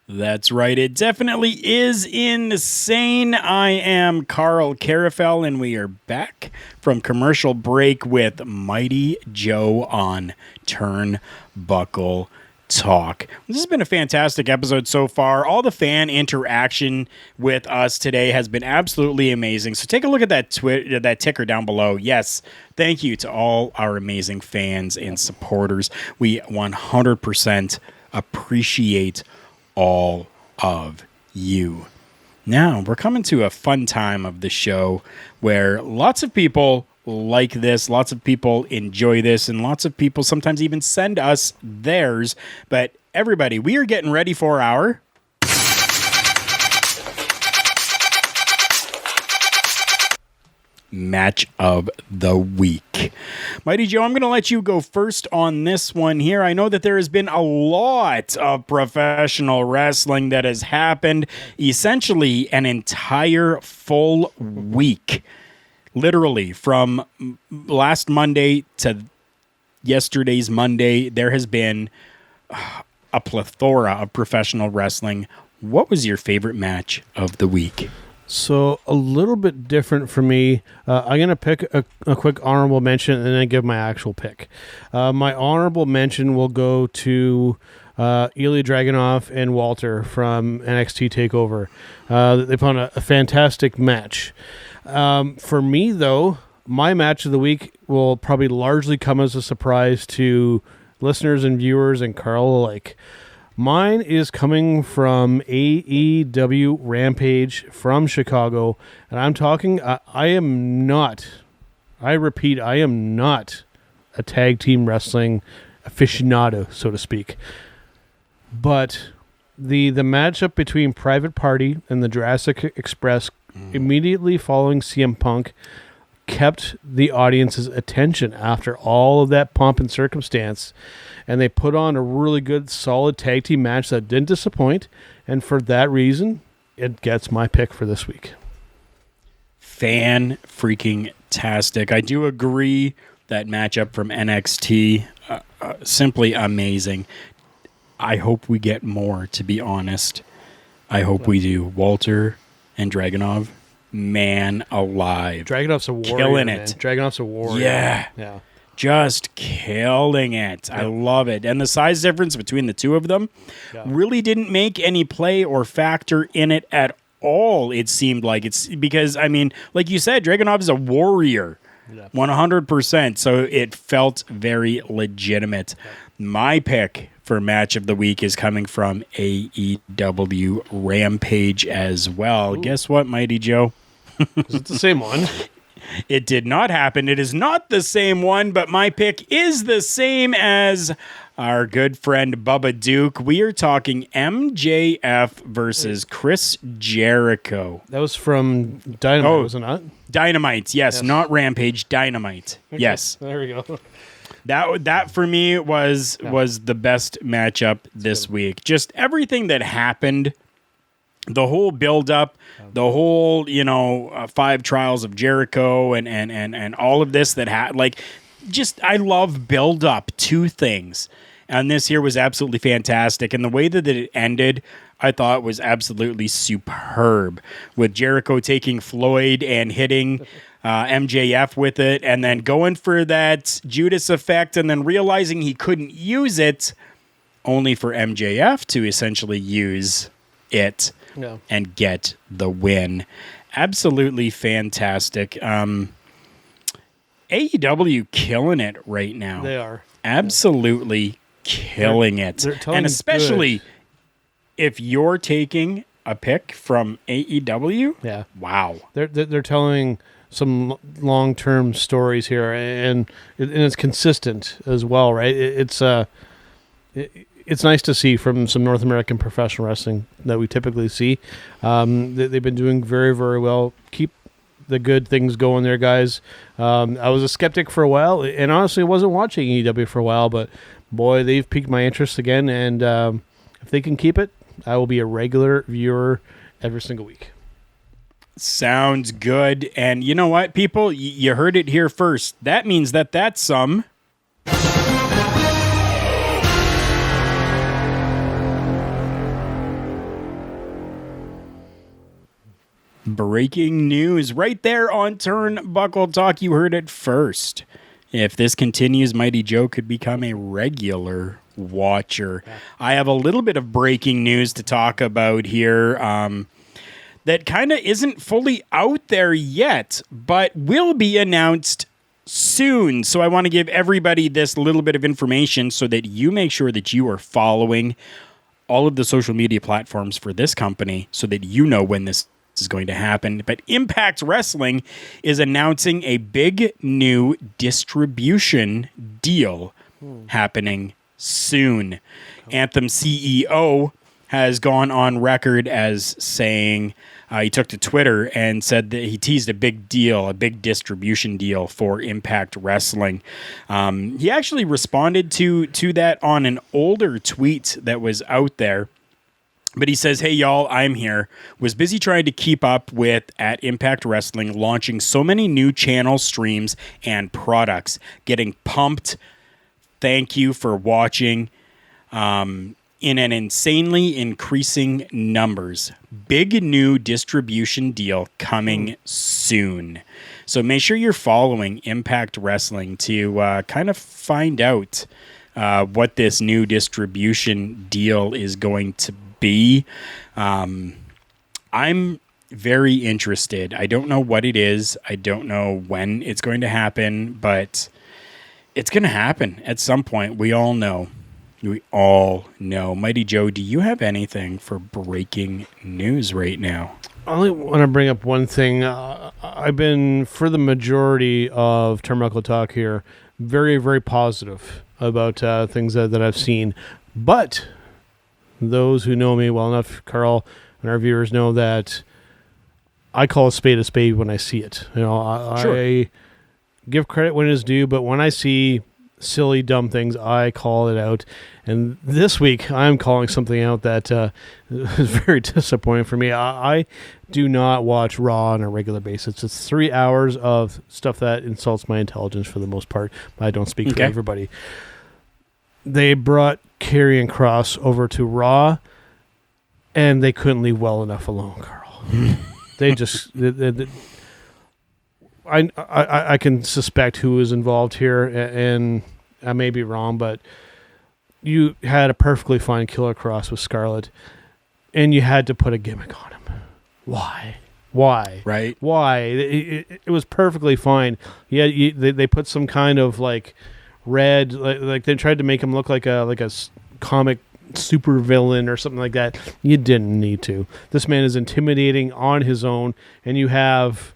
That's right. It definitely is insane. I am Karl Karufel, and we are back from commercial break with Mighty Joe on Turnbuckle Talk. This has been a fantastic episode so far. All the fan interaction with us today has been absolutely amazing. So take a look at that that ticker down below. Yes, thank you to all our amazing fans and supporters. We 100% appreciate all of you. Now, we're coming to a fun time of the show where lots of people like this, lots of people enjoy this, and lots of people sometimes even send us theirs. But everybody, we are getting ready for our match of the week. Mighty Joe, I'm going to let you go first on this one here. I know that there has been a lot of professional wrestling that has happened, essentially an entire full week. Literally, from last Monday to yesterday's Monday, there has been a plethora of professional wrestling. What was your favorite match of the week? So a little bit different for me. I'm going to pick a quick honorable mention and then give my actual pick. My honorable mention will go to Ilya Dragunov and Walter from NXT TakeOver. They put on a fantastic match. For me, though, my match of the week will probably largely come as a surprise to listeners and viewers and Karl alike. Mine is coming from AEW Rampage from Chicago, and I'm talking, I am not a tag team wrestling aficionado, so to speak. But the matchup between Private Party and the Jurassic Express immediately following CM Punk kept the audience's attention after all of that pomp and circumstance, and they put on a really good, solid tag team match that didn't disappoint, and for that reason, it gets my pick for this week. Fan-freaking-tastic. I do agree that matchup from NXT, simply amazing. I hope we get more, to be honest. I hope we do. Walter and Dragunov, man alive. Dragunov's a warrior. Killing man. it. Dragunov's a warrior. Yeah. Just killing it. I love it. And the size difference between the two of them really didn't make any play or factor in it at all, it seemed like. It's because, I mean, like you said, Dragunov is a warrior. 100%. So it felt very legitimate. My pick for match of the week is coming from AEW Rampage as well. Ooh. Guess what, Mighty Joe? Is it the same one? It did not happen. It is not the same one, but my pick is the same as our good friend Bubba Duke. We are talking MJF versus Chris Jericho. That was from Dynamite, was it not? Dynamite, yes. Not Rampage, Dynamite. Okay. Yes. There we go. That for me was the best matchup this week. Just everything that happened, the whole build-up, the whole, 5 trials of Jericho and all of this that had, I love build-up to things. And this here was absolutely fantastic. And the way that it ended, I thought was absolutely superb. With Jericho taking Floyd and hitting MJF with it, and then going for that Judas effect, and then realizing he couldn't use it, only for MJF to essentially use it and get the win. Absolutely fantastic. AEW killing it right now. They are. Absolutely killing it. And especially if you're taking a pick from AEW. Wow. They're telling some long-term stories here, and it's consistent as well, right? It's nice to see from some North American professional wrestling that we typically see. They've been doing very, very well. Keep the good things going there, guys. I was a skeptic for a while, and honestly, I wasn't watching AEW for a while, but boy, they've piqued my interest again, and if they can keep it, I will be a regular viewer every single week. Sounds good. And you know what, people? You heard it here first. That means that's some breaking news right there on Turnbuckle Talk. You heard it first. If this continues, Mighty Joe could become a regular watcher. I have a little bit of breaking news to talk about here. That kind of isn't fully out there yet, but will be announced soon. So I want to give everybody this little bit of information so that you make sure that you are following all of the social media platforms for this company so that you know when this is going to happen. But Impact Wrestling is announcing a big new distribution deal happening soon. Anthem CEO has gone on record as saying he took to Twitter and said that he teased a big deal, a big distribution deal for Impact Wrestling. He actually responded to that on an older tweet that was out there. But he says, hey, y'all, I'm here. Was busy trying to keep up with at Impact Wrestling, launching so many new channel streams and products. Getting pumped. Thank you for watching. In an insanely increasing numbers. Big new distribution deal coming soon. So make sure you're following Impact Wrestling to kind of find out what this new distribution deal is going to be. I'm very interested. I don't know what it is. I don't know when it's going to happen, but it's going to happen at some point. We all know. We all know. Mighty Joe, do you have anything for breaking news right now? I only want to bring up one thing. I've been, for the majority of Turnbuckle Talk here, very, very positive about things that I've seen. But those who know me well enough, Karl, and our viewers know that I call a spade when I see it. You know, I give credit when it is due, but when I see silly, dumb things, I call it out. And this week, I'm calling something out that is very disappointing for me. I do not watch Raw on a regular basis. It's 3 hours of stuff that insults my intelligence for the most part. I don't speak for everybody. They brought Karrion Kross over to Raw, and they couldn't leave well enough alone, Karl. They just... I can suspect who is involved here, and I may be wrong, but you had a perfectly fine Killer Cross with Scarlett, and you had to put a gimmick on him. Why? Right. Why? It was perfectly fine. Yeah, they put some kind of like red, like they tried to make him look like a comic super villain or something like that. You didn't need to. This man is intimidating on his own, and you have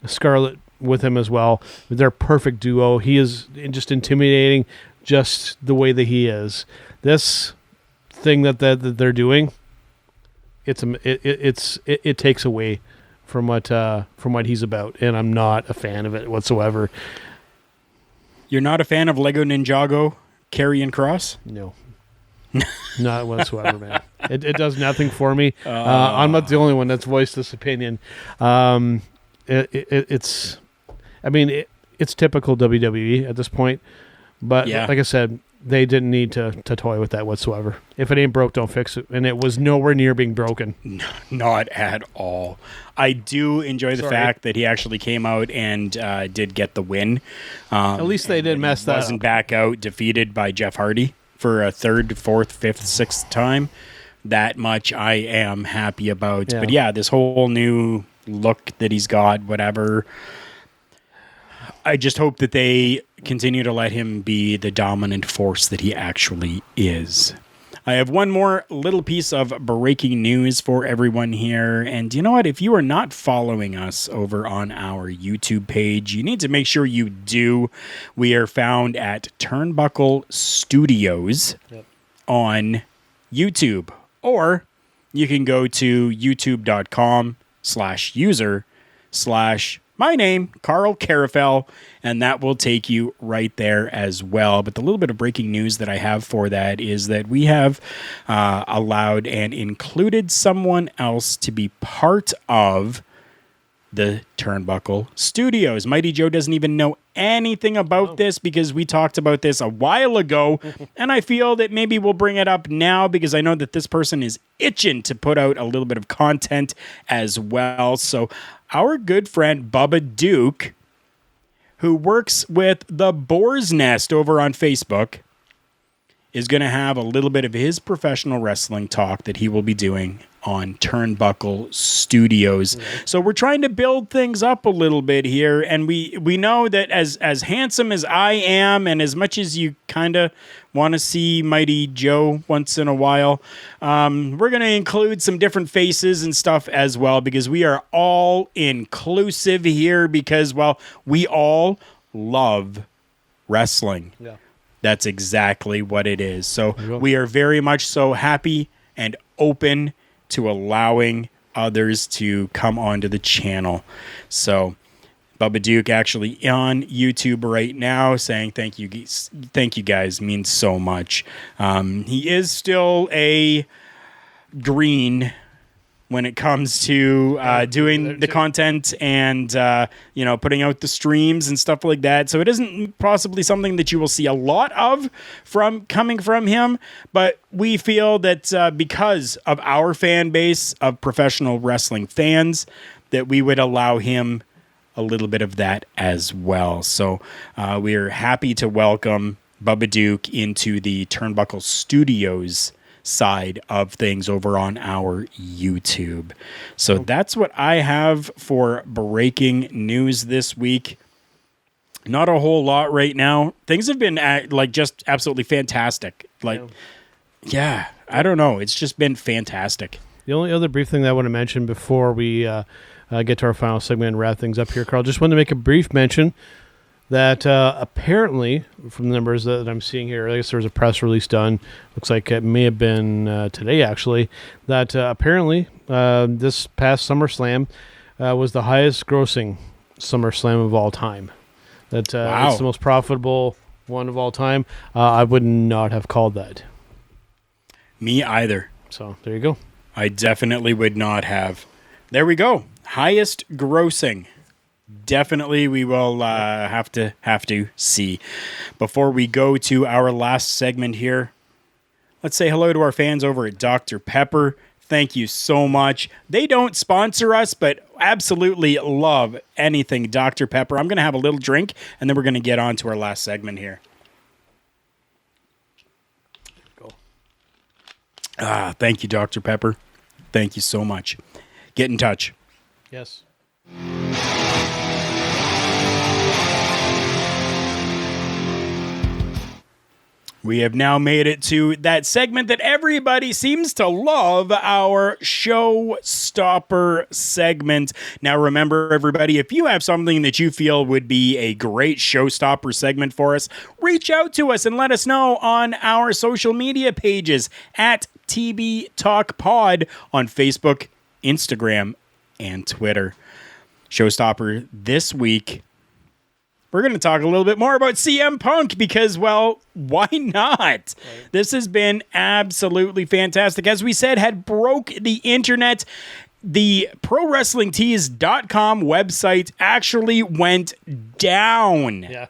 Scarlett with him as well. They're a perfect duo. He is just intimidating, just the way that he is. This thing that they're doing, it takes away from what he's about, and I'm not a fan of it whatsoever. You're not a fan of Lego Ninjago, Karrion Kross? No. Not whatsoever, man. It does nothing for me. I'm not the only one that's voiced this opinion. It's typical WWE at this point, but like I said, they didn't need to toy with that whatsoever. If it ain't broke, don't fix it, and it was nowhere near being broken. Not at all. I do enjoy the fact that he actually came out and did get the win. At least they didn't mess that up. Wasn't back out defeated by Jeff Hardy for a third, fourth, fifth, sixth time. That much I am happy about. Yeah. But yeah, this whole new look that he's got, whatever. I just hope that they continue to let him be the dominant force that he actually is. I have one more little piece of breaking news for everyone here. And you know what? If you are not following us over on our YouTube page, you need to make sure you do. We are found at Turnbuckle Studios on YouTube. Or you can go to youtube.com/user/my name, Karl Karufel, and that will take you right there as well. But the little bit of breaking news that I have for that is that we have allowed and included someone else to be part of the Turnbuckle Studios. Mighty Joe doesn't even know anything about this because we talked about this a while ago, and I feel that maybe we'll bring it up now because I know that this person is itching to put out a little bit of content as well. So our good friend Bubba Duke, who works with the Boar's Nest over on Facebook, is going to have a little bit of his professional wrestling talk that he will be doing on Turnbuckle Studios. So we're trying to build things up a little bit here, and we know that as handsome as I am, and as much as you kind of want to see Mighty Joe once in a while, we're going to include some different faces and stuff as well, because we are all inclusive here, because, well, we all love wrestling. Yeah. That's exactly what it is. So we are very much so happy and open to allowing others to come onto the channel. So Bubba Duke actually on YouTube right now saying thank you guys, means so much. He is still a green when it comes to doing the content and putting out the streams and stuff like that. So it isn't possibly something that you will see a lot of coming from him, but we feel that because of our fan base of professional wrestling fans, that we would allow him a little bit of that as well. So we're happy to welcome Bubba Duke into the Turnbuckle Studios side of things over on our YouTube. So that's what I have for breaking news this week. Not a whole lot right now. Things have been just absolutely fantastic. I don't know. It's just been fantastic. The only other brief thing that I want to mention before we get to our final segment and wrap things up here, Karl, just wanted to make a brief mention that apparently, from the numbers that I'm seeing here, I guess there was a press release done. Looks like it may have been today, actually, that apparently this past SummerSlam was the highest grossing SummerSlam of all time. That Wow. It's the most profitable one of all time. I would not have called that. Me either. So there you go. I definitely would not have. There we go. Highest grossing. Definitely we will have to see. Before we go to our last segment here, let's say hello to our fans over at Dr. Pepper. Thank you so much. They don't sponsor us, but absolutely love anything Dr. Pepper. I'm going to have a little drink, and then we're going to get on to our last segment here. Thank you, Dr. Pepper. Thank you so much. Get in touch. Yes. We have now made it to that segment that everybody seems to love, our Showstopper segment. Now, remember, everybody, if you have something that you feel would be a great Showstopper segment for us, reach out to us and let us know on our social media pages at TB Talk Pod on Facebook, Instagram, and Twitter. Showstopper this week, we're going to talk a little bit more about CM Punk because, well, why not? Right. This has been absolutely fantastic. As we said, had broke the internet. The ProWrestlingTees.com website actually went down. Yeah.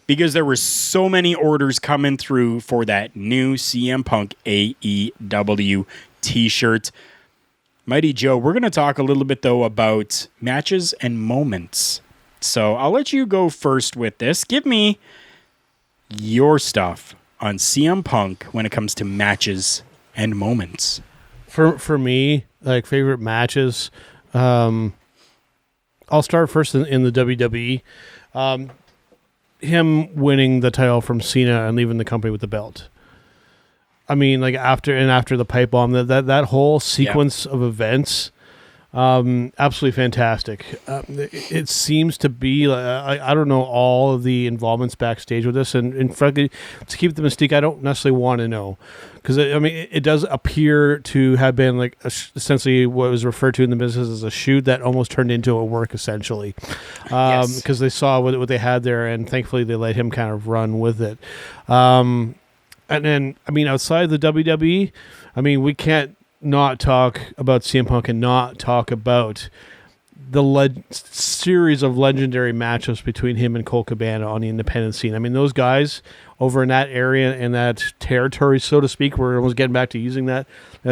Because there were so many orders coming through for that new CM Punk AEW t-shirt. Mighty Joe, we're going to talk a little bit, though, about matches and moments. So I'll let you go first with this. Give me your stuff on CM Punk when it comes to matches and moments. For me, like favorite matches, I'll start first in the WWE. Him winning the title from Cena and leaving the company with the belt. I mean, like after the pipe bomb, that whole sequence of events. Absolutely fantastic. It seems to be, I don't know all of the involvements backstage with this, and frankly, to keep the mystique, I don't necessarily want to know, because I mean, it does appear to have been like essentially what was referred to in the business as a shoot that almost turned into a work, essentially, because they saw what they had there, and thankfully they let him kind of run with it. And then, I mean, outside the WWE, I mean, we can't not talk about CM Punk and not talk about the series of legendary matchups between him and Cole Cabana on the independent scene. I mean, those guys over in that area and that territory, so to speak, we're almost getting back to using that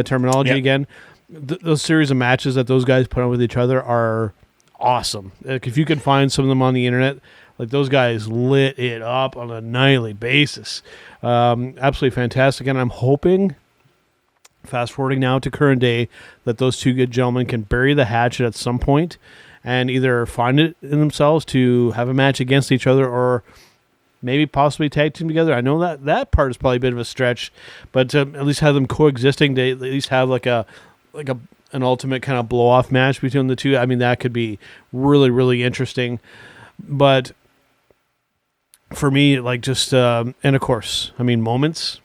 terminology again. Those series of matches that those guys put on with each other are awesome. Like, if you can find some of them on the internet, like those guys lit it up on a nightly basis. Absolutely fantastic. And I'm hoping, fast forwarding now to current day, that those two good gentlemen can bury the hatchet at some point and either find it in themselves to have a match against each other or maybe possibly tag team together. I know that part is probably a bit of a stretch, but to at least have them coexisting, to at least have like an ultimate kind of blow off match between the two. I mean, that could be really, really interesting. But for me, like just, and of course, I mean, moments.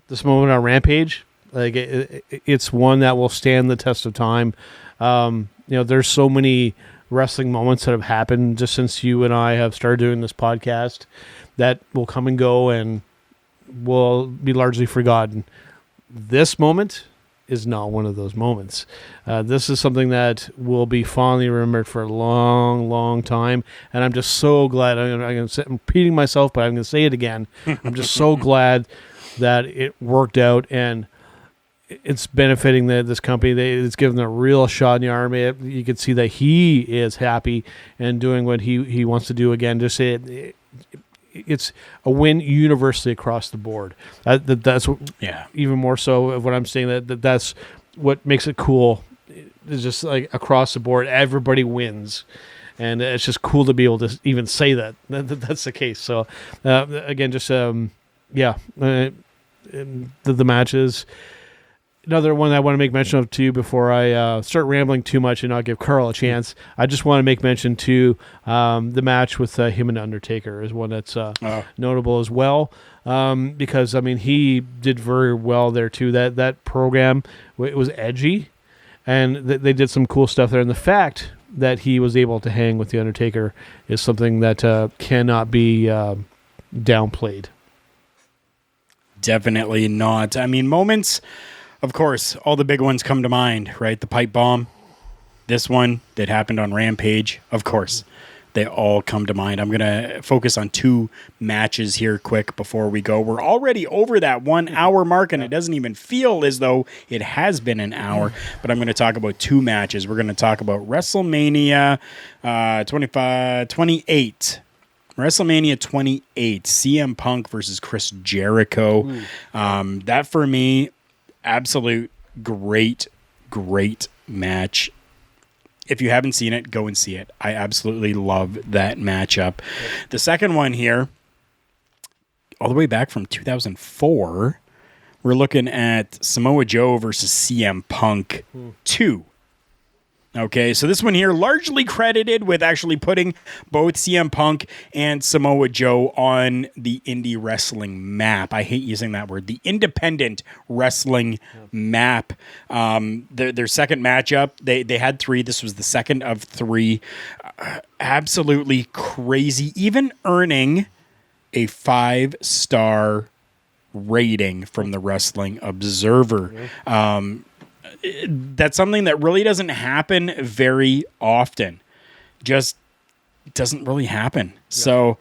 This moment on Rampage, like it's one that will stand the test of time. There's so many wrestling moments that have happened just since you and I have started doing this podcast that will come and go and will be largely forgotten. This moment is not one of those moments. This is something that will be fondly remembered for a long, long time. And I'm just so glad. I'm repeating myself, but I'm going to say it again. I'm just so glad that it worked out and it's benefiting this company. It's given them a real shot in the arm. You can see that he is happy and doing what he wants to do again. Just say it's a win universally across the board. That's even more so of what I'm saying. That's what makes it cool. It's just like across the board, everybody wins. And it's just cool to be able to even say that that's the case. So again, just the matches. Another one I want to make mention of too before I start rambling too much and not give Karl a chance. I just want to make mention to the match with him and Undertaker is one that's notable as well, because I mean he did very well there too. That program, it was edgy, and they did some cool stuff there. And the fact that he was able to hang with the Undertaker is something that cannot be downplayed. Definitely not. I mean, moments. Of course, all the big ones come to mind, right? The pipe bomb, this one that happened on Rampage, of course, they all come to mind. I'm going to focus on 2 matches here quick before we go. We're already over that 1 hour mark, and it doesn't even feel as though it has been an hour, but I'm going to talk about 2 matches. We're going to talk about WrestleMania 28. WrestleMania 28, CM Punk versus Chris Jericho. That for me, absolute great match. If you haven't seen it, go and see it. I absolutely love that matchup. The second one here, all the way back from 2004, we're looking at Samoa Joe versus CM Punk 2. Okay, so this one here largely credited with actually putting both CM Punk and Samoa Joe on the indie wrestling map. I hate using that word. The independent wrestling map. Their second matchup, they had 3. This was the second of 3. Absolutely crazy. Even earning a 5-star rating from the Wrestling Observer. That's something that really doesn't happen very often. Just doesn't really happen. Yeah. So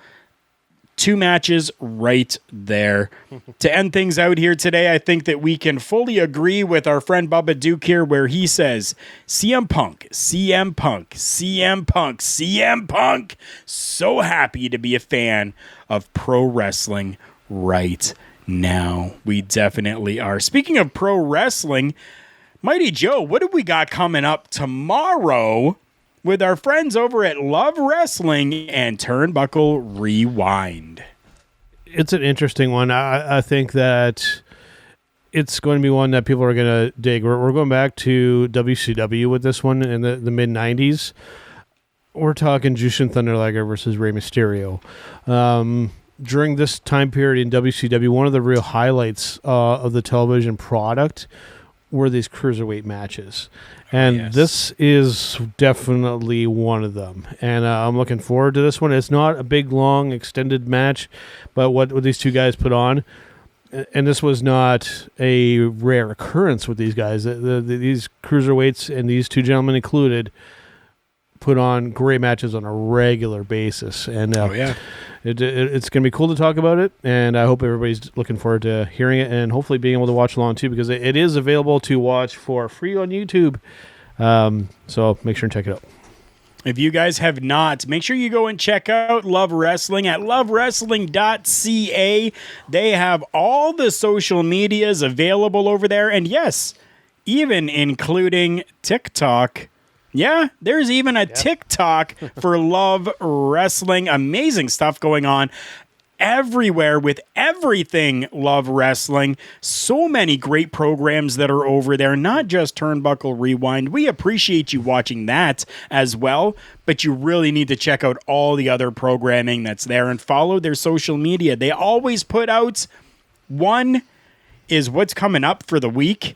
2 matches right there. To end things out here today, I think that we can fully agree with our friend Bubba Duke here where he says, CM Punk, CM Punk, CM Punk, CM Punk. So happy to be a fan of pro wrestling right now. We definitely are. Speaking of pro wrestling, Mighty Joe, what have we got coming up tomorrow with our friends over at Love Wrestling and Turnbuckle Rewind? It's an interesting one. I think that it's going to be one that people are going to dig. We're going back to WCW with this one in the mid-90s. We're talking Jushin Thunder Liger versus Rey Mysterio. During this time period in WCW, one of the real highlights of the television product were these cruiserweight matches. And This is definitely one of them. And I'm looking forward to this one. It's not a big, long, extended match, but what these 2 guys put on, and this was not a rare occurrence with these guys. These cruiserweights, and these 2 gentlemen included, put on great matches on a regular basis. And it's going to be cool to talk about it, and I hope everybody's looking forward to hearing it and hopefully being able to watch along too, because it is available to watch for free on YouTube. So make sure and check it out. If you guys have not, make sure you go and check out Love Wrestling at lovewrestling.ca. They have all the social medias available over there, and yes, even including TikTok. Yeah, there's even a TikTok for Love Wrestling. Amazing stuff going on everywhere with everything Love Wrestling. So many great programs that are over there, not just Turnbuckle Rewind. We appreciate you watching that as well, but you really need to check out all the other programming that's there and follow their social media. They always put out, one is what's coming up for the week.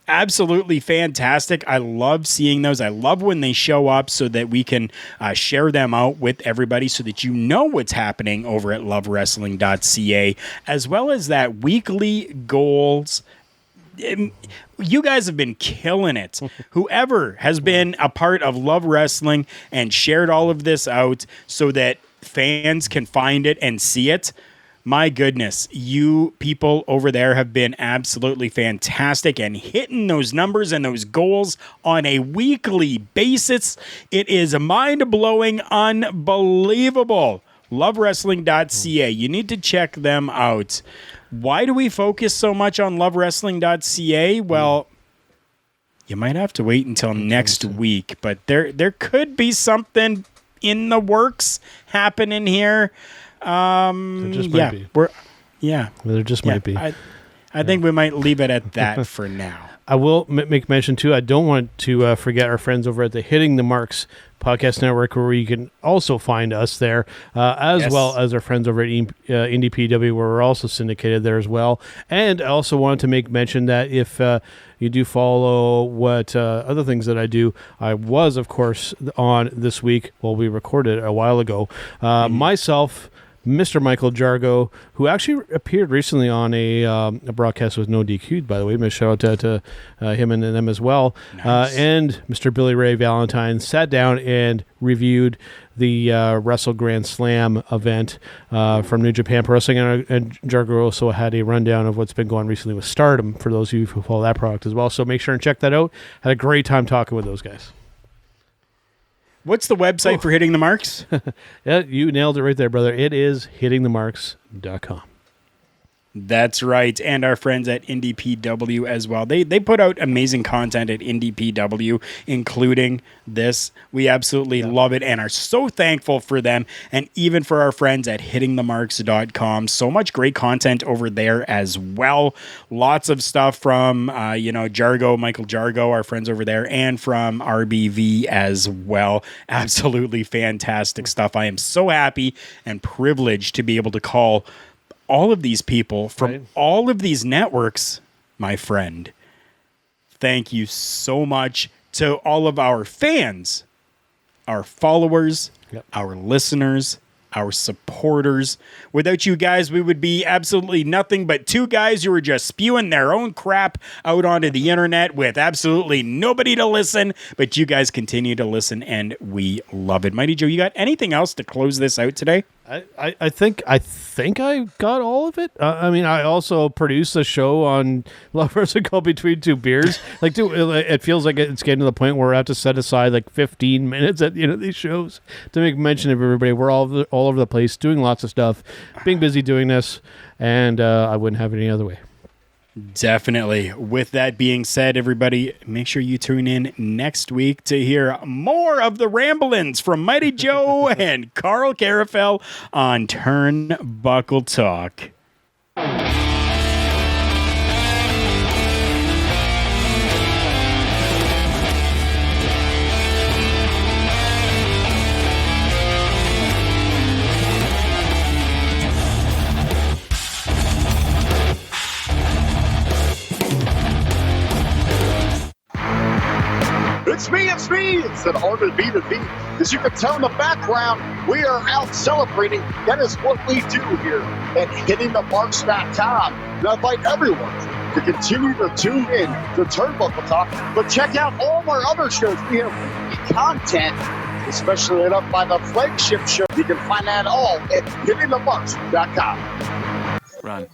Absolutely fantastic. I love seeing those. I love when they show up so that we can share them out with everybody so that you know what's happening over at lovewrestling.ca, as well as that weekly goals. You guys have been killing it. Whoever has been a part of Love Wrestling and shared all of this out so that fans can find it and see it. My goodness, you people over there have been absolutely fantastic and hitting those numbers and those goals on a weekly basis. It is mind-blowing, unbelievable. LoveWrestling.ca. You need to check them out. Why do we focus so much on LoveWrestling.ca? Well, you might have to wait until next week, but there could be something in the works happening here. There just might be. There just might be. I think we might leave it at that for now. I will make mention, too, I don't want to forget our friends over at the Hitting the Marks podcast network, where you can also find us there, as well as our friends over at Indie PW, where we're also syndicated there as well. And I also wanted to make mention that if you do follow what other things that I do, I was, of course, on this week, well, we recorded a while ago, myself, Mr. Michael Jargo, who actually appeared recently on a broadcast with No DQ'd, by the way. Shout out to him and them as well. Nice. And Mr. Billy Ray Valentine sat down and reviewed the Wrestle Grand Slam event from New Japan Pro Wrestling. And Jargo also had a rundown of what's been going on recently with Stardom, for those of you who follow that product as well. So make sure and check that out. Had a great time talking with those guys. What's the website for Hitting the Marks? Yeah, you nailed it right there, brother. It is hittingthemarks.com. That's right. And our friends at Indie PW as well. They put out amazing content at Indie PW, including this. We absolutely love it and are so thankful for them. And even for our friends at hittingthemarks.com. So much great content over there as well. Lots of stuff from, Jargo, Michael Jargo, our friends over there, and from RBV as well. Absolutely fantastic stuff. I am so happy and privileged to be able to call all of these people from all of these networks, my friend. Thank you so much to all of our fans, our followers, our listeners, our supporters. Without you guys, we would be absolutely nothing but two guys who are just spewing their own crap out onto the internet with absolutely nobody to listen. But you guys continue to listen, and we love it. Mighty Joe, you got anything else to close this out today? I think I got all of it. I also produced a show on Love Wrestling called Between Two Beers. It feels like it's getting to the point where I have to set aside like 15 minutes at the end of these shows to make mention of everybody. We're all over the place, doing lots of stuff, being busy doing this, and I wouldn't have it any other way. Definitely. With that being said, everybody, make sure you tune in next week to hear more of the ramblings from Mighty Joe and Karl Karufel on Turnbuckle Talk. It's me. It's an honor to be the beat. As you can tell in the background, we are out celebrating. That is what we do here at hittingthemarks.com. And I invite everyone to continue to tune in to Turnbuckle Talk, but check out all of our other shows. We have weekly content, especially lit up by the flagship show. You can find that all at hittingthemarks.com. Run.